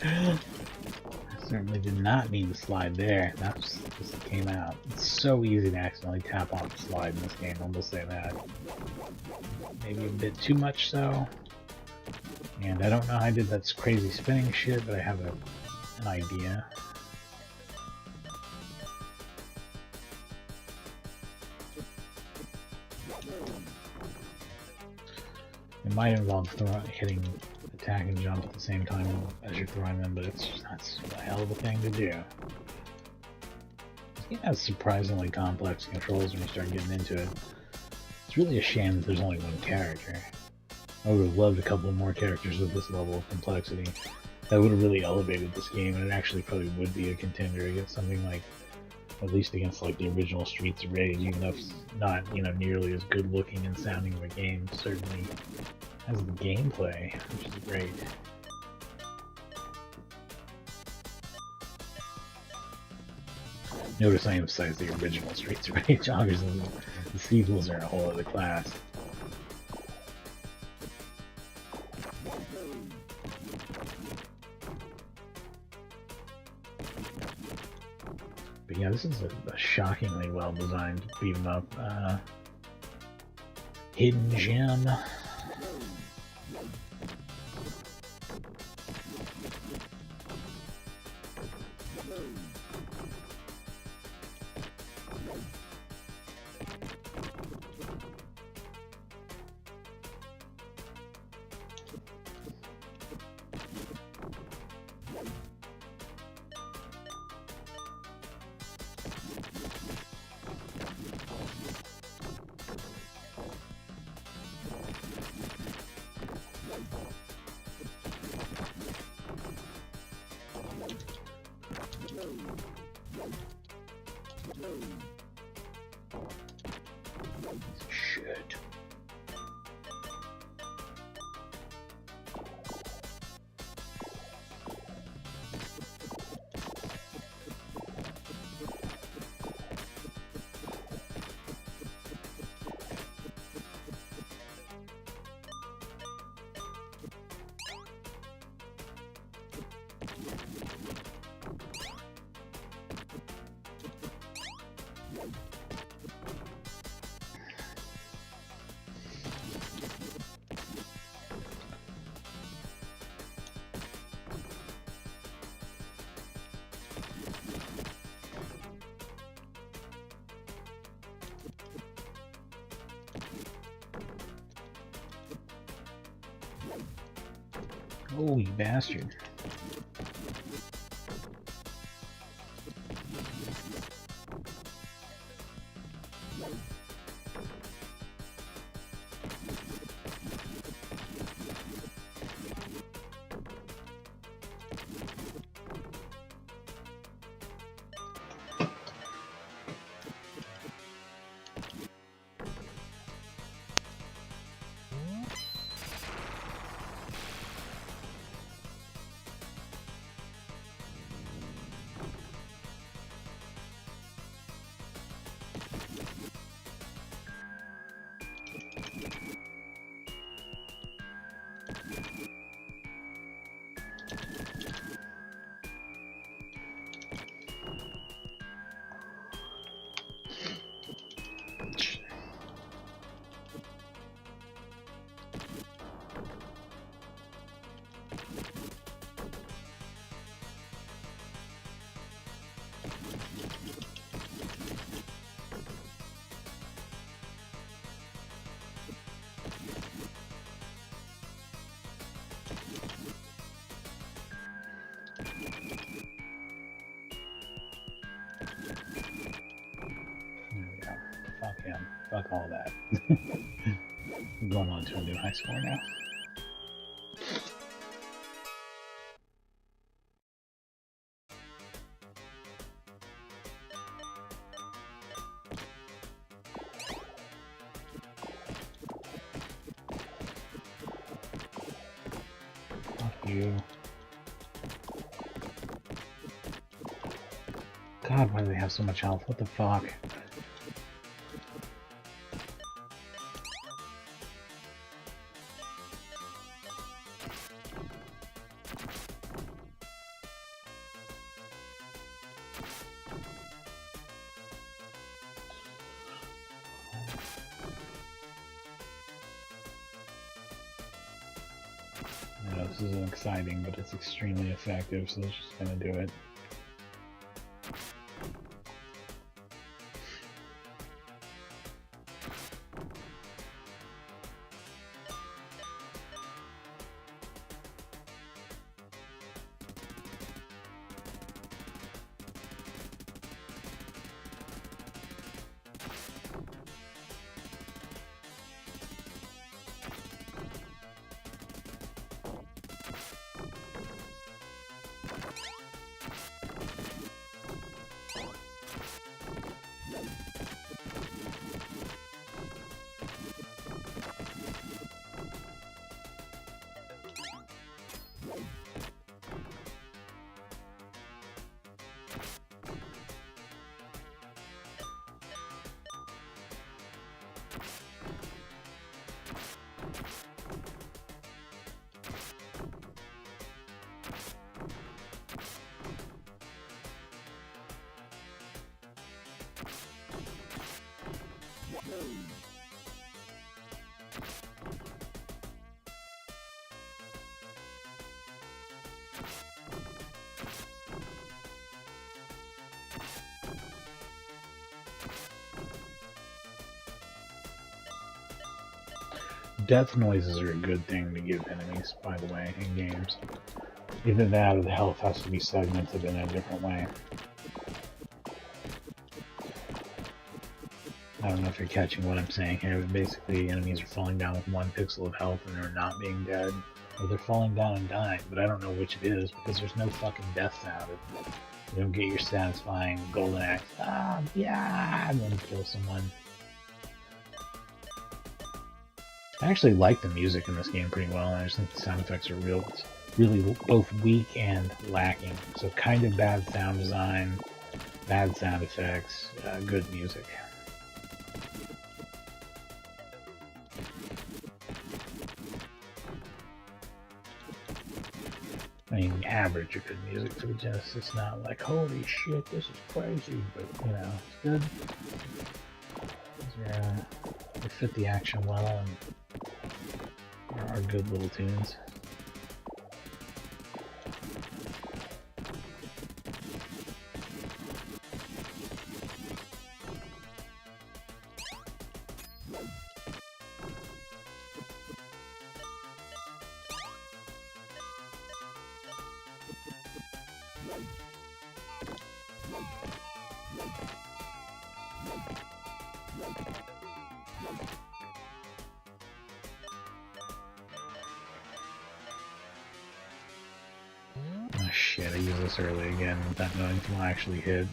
I certainly did not mean to slide there. That just came out. It's so easy to accidentally tap off the slide in this game, I will say that. Maybe a bit too much so. And I don't know how I did that crazy spinning shit, but I have an idea. It might involve hitting attack and jump at the same time as you're throwing them, but that's a hell of a thing to do. This game has surprisingly complex controls when you start getting into it. It's really a shame that there's only one character. I would have loved a couple more characters with this level of complexity. That would have really elevated this game, and it actually probably would be a contender against something like, at least against like the original Streets of Rage, even though it's not, you know, nearly as good looking and sounding of a game. Certainly has the gameplay, which is great. Notice I emphasize the original Streets of Rage. Obviously, the sequels are in a whole other class. But yeah, this is a shockingly well-designed beat 'em up. Hidden gem. Shit. Oh, you bastard. Fuck him. Fuck all that. I'm going on to a new high score now. Fuck you. God, why do they have so much health? What the fuck? I know this isn't exciting, but it's extremely effective, so it's just gonna do it. Death noises are a good thing to give enemies, by the way, in games. Either that or the health has to be segmented in a different way. I don't know if you're catching what I'm saying here, but basically enemies are falling down with 1 pixel of health and they're not being dead. Or they're falling down and dying, but I don't know which it is because there's no fucking death sound. You don't get your satisfying golden axe, yeah, and then kill someone. I actually like the music in this game pretty well, and I just think the sound effects are really both weak and lacking. So kind of bad sound design, bad sound effects, good music. I mean, average or good music for the Genesis. It's not like, holy shit, this is crazy, but, you know, it's good. They fit the action well and are good little tunes. Oh shit, I used this early again without knowing if I'll actually hit.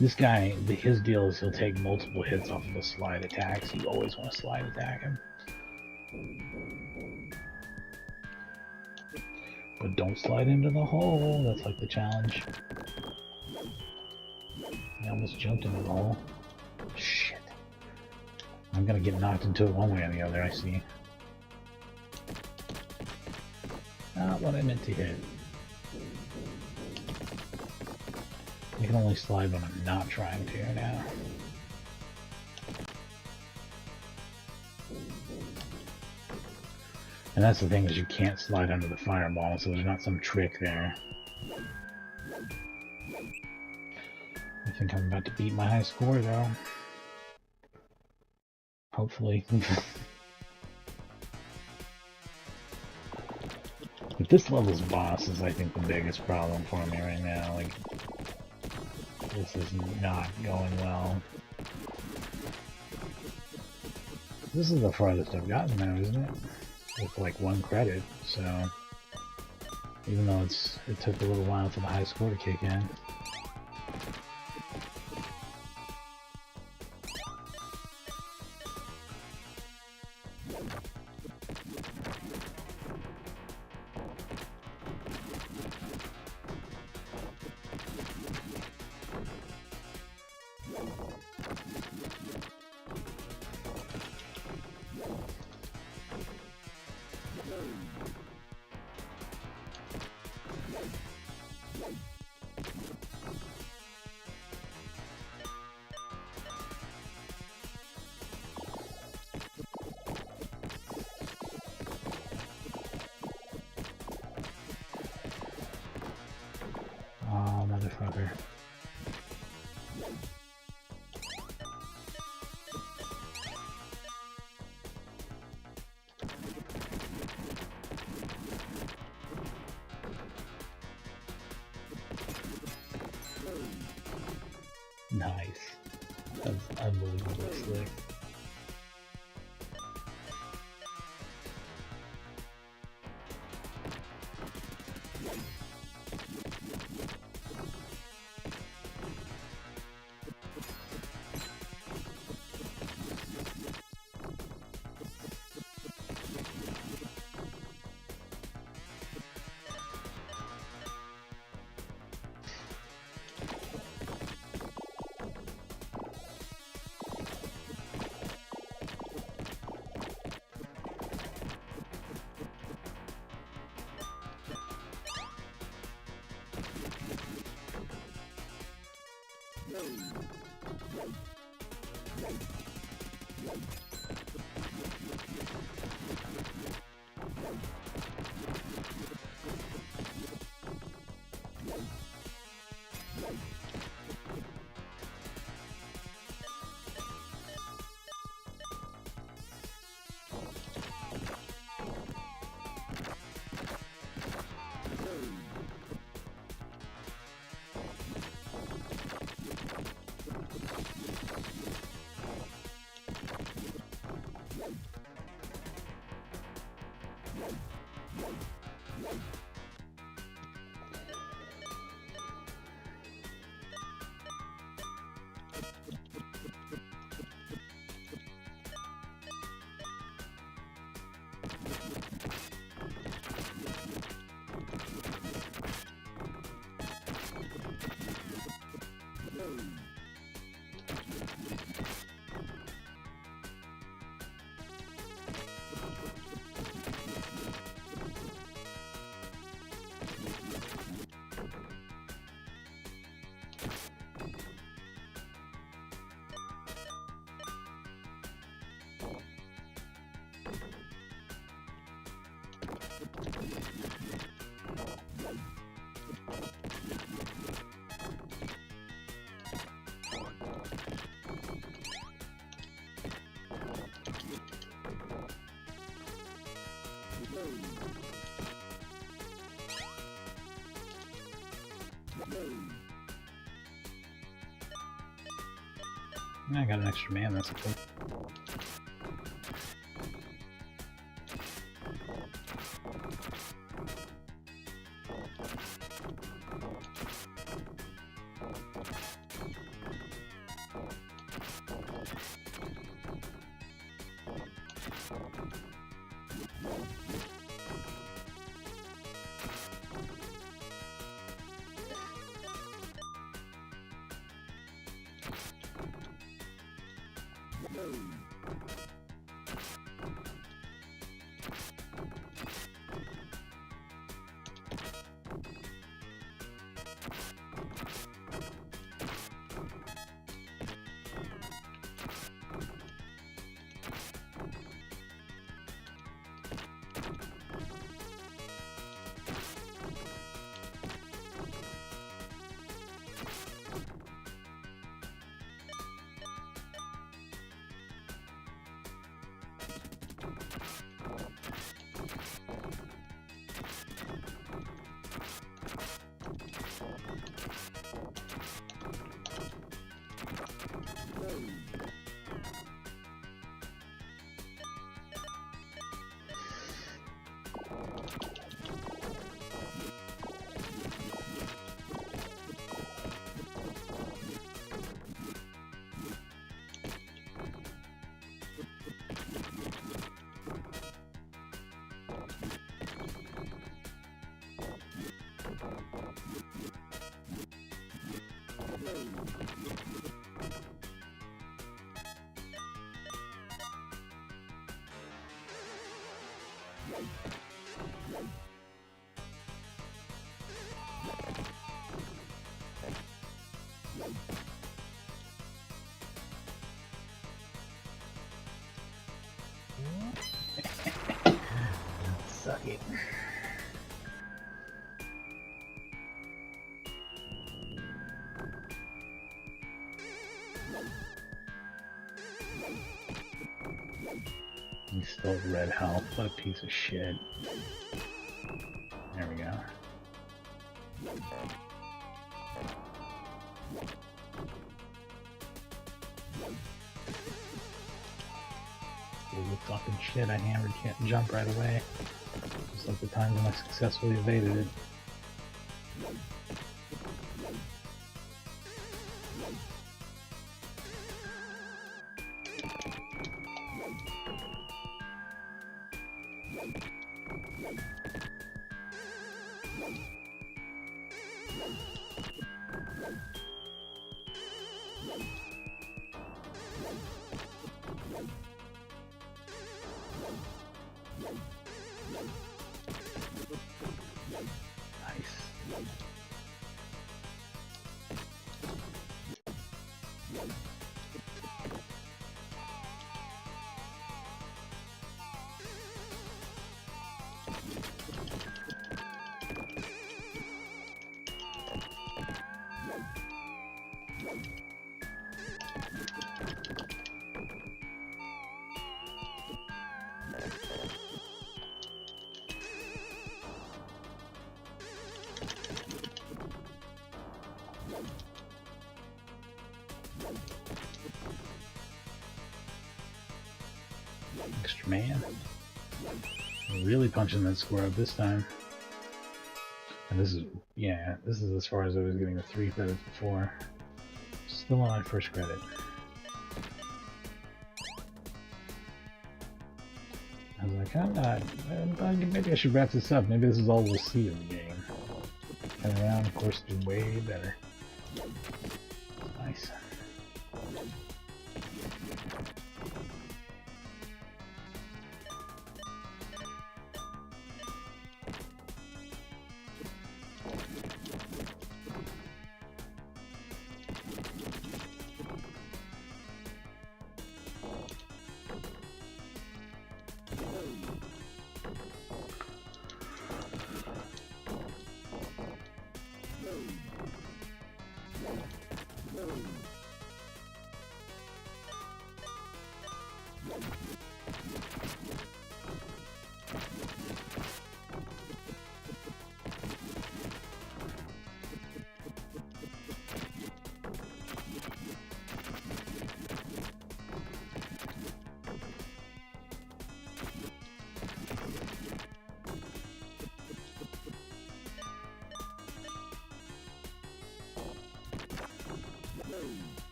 This guy, his deal is he'll take multiple hits off of the slide attacks. You always want to slide attack him. But don't slide into the hole. That's like the challenge. I almost jumped into the hole. Shit. I'm gonna get knocked into it one way or the other, I see. Not what I meant to hit. I can only slide when I'm not trying to now. And that's the thing, is you can't slide under the fireball, so there's not some trick there. I think I'm about to beat my high score though. Hopefully. But this level's boss is, I think, the biggest problem for me right now. Like, this is not going well. This is the farthest I've gotten now, isn't it? With like 1 credit, so even though it took a little while for the high score to kick in. Oh, motherfucker. Nice. That's unbelievably slick. I got an extra man, that's cool. Suck it. He's still red health. What a piece of shit. There we go. Holy fucking shit, I hammered, can't jump right away. Just like the times when I successfully evaded it. Man. Really punching that score up this time. And this is, yeah, this is as far as I was getting the 3 credits before. Still on my first credit. I was like, I'm not, maybe I should wrap this up. Maybe this is all we'll see of the game. Turn around, of course, do way better. Nice.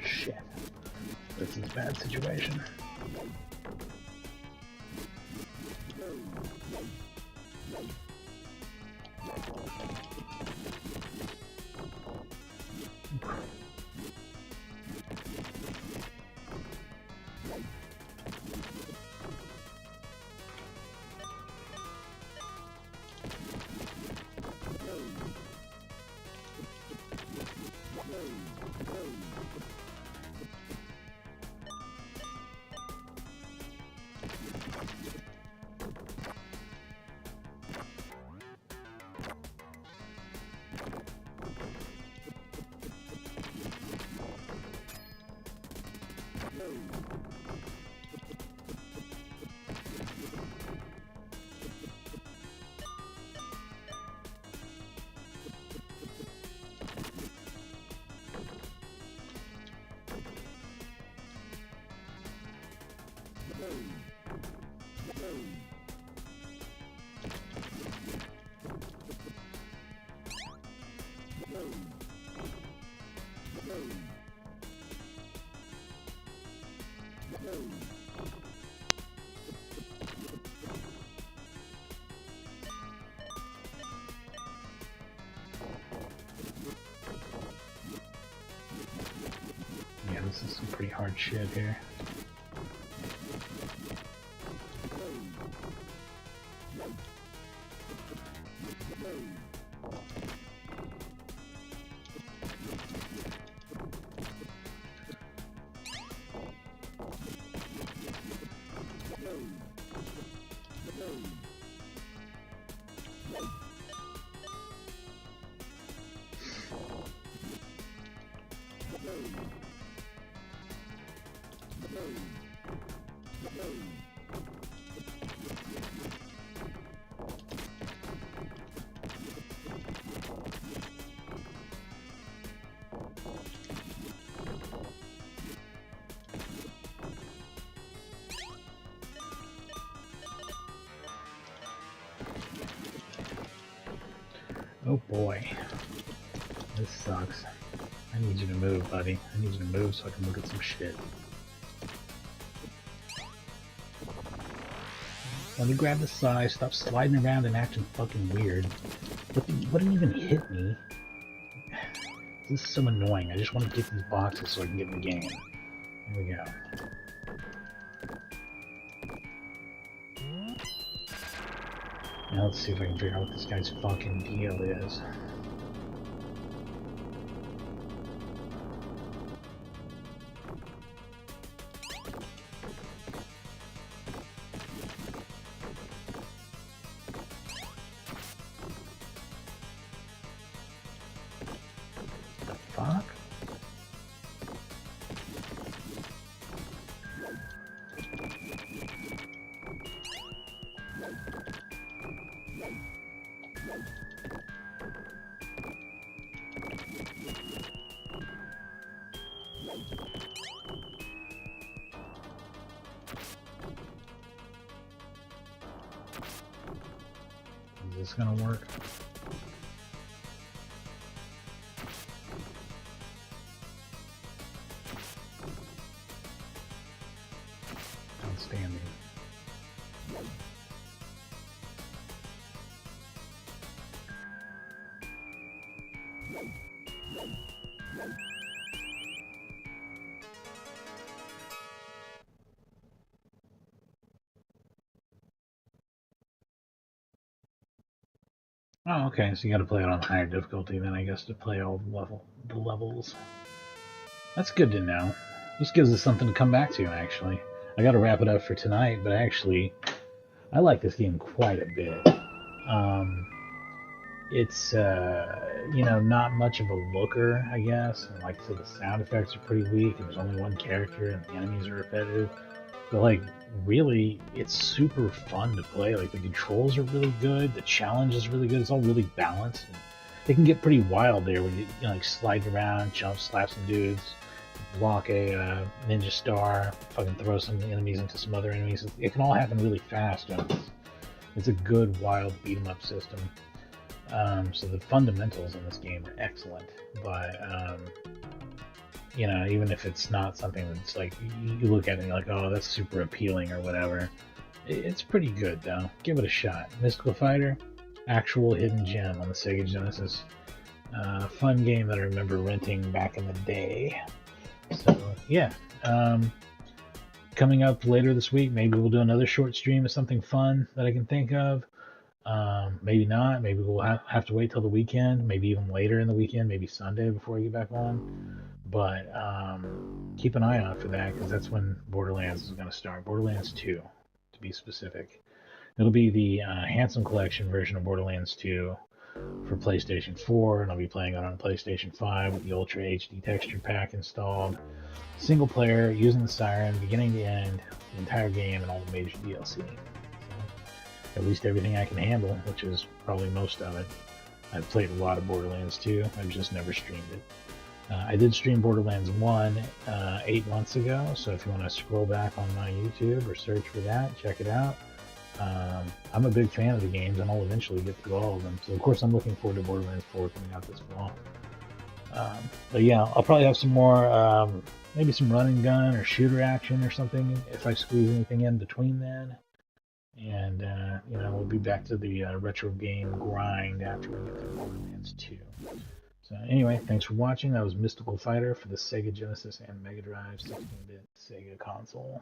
Shit. This is a bad situation. Yeah, this is some pretty hard shit here. Oh boy. This sucks. I need you to move, buddy. I need you to move so I can look at some shit. Let me grab the size. Stop sliding around and acting fucking weird. What didn't even hit me? This is so annoying. I just want to get these boxes so I can get in the game. Here we go. Now let's see if I can figure out what this guy's fucking deal is. Fuck? Is this gonna work? Outstanding. Oh, okay, so you gotta play it on higher difficulty then, I guess, to play all the levels. That's good to know. This gives us something to come back to, actually. I gotta wrap it up for tonight, but I like this game quite a bit. It's, you know, not much of a looker, I guess. And like I said, the sound effects are pretty weak, and there's only one character, and the enemies are repetitive. But, like, really, it's super fun to play. Like, the controls are really good, the challenge is really good, it's all really balanced. And it can get pretty wild there when you know, like, slide around, jump, slap some dudes, block a ninja star, fucking throw some enemies into some other enemies. It can all happen really fast. It's a good, wild beat-em-up system. So the fundamentals in this game are excellent, but you know, even if it's not something that's like you look at it and you're like, oh, that's super appealing or whatever, it's pretty good though. Give it a shot. Mystical Fighter, actual hidden gem on the Sega Genesis. Fun game that I remember renting back in the day. So yeah, coming up later this week, maybe we'll do another short stream of something fun that I can think of. Maybe not. Maybe we'll have to wait till the weekend. Maybe even later in the weekend. Maybe Sunday before I get back on. But keep an eye out for that because that's when Borderlands is going to start. Borderlands 2, to be specific. It'll be the Handsome Collection version of Borderlands 2 for PlayStation 4, and I'll be playing it on PlayStation 5 with the Ultra HD texture pack installed. Single player, using the Siren, beginning to end, the entire game, and all the major DLC. At least everything I can handle, which is probably most of it. I've played a lot of Borderlands 2, I've just never streamed it. I did stream Borderlands 1 8 months ago, so if you want to scroll back on my YouTube or search for that, check it out. I'm a big fan of the games, and I'll eventually get through all of them. So of course I'm looking forward to Borderlands 4 coming out this fall. But yeah, I'll probably have some more, maybe some run and gun or shooter action or something if I squeeze anything in between then. And, you know, we'll be back to the retro game grind after we get through Borderlands 2. So anyway, thanks for watching. That was Mystical Fighter for the Sega Genesis and Megadrive 16-bit Sega console.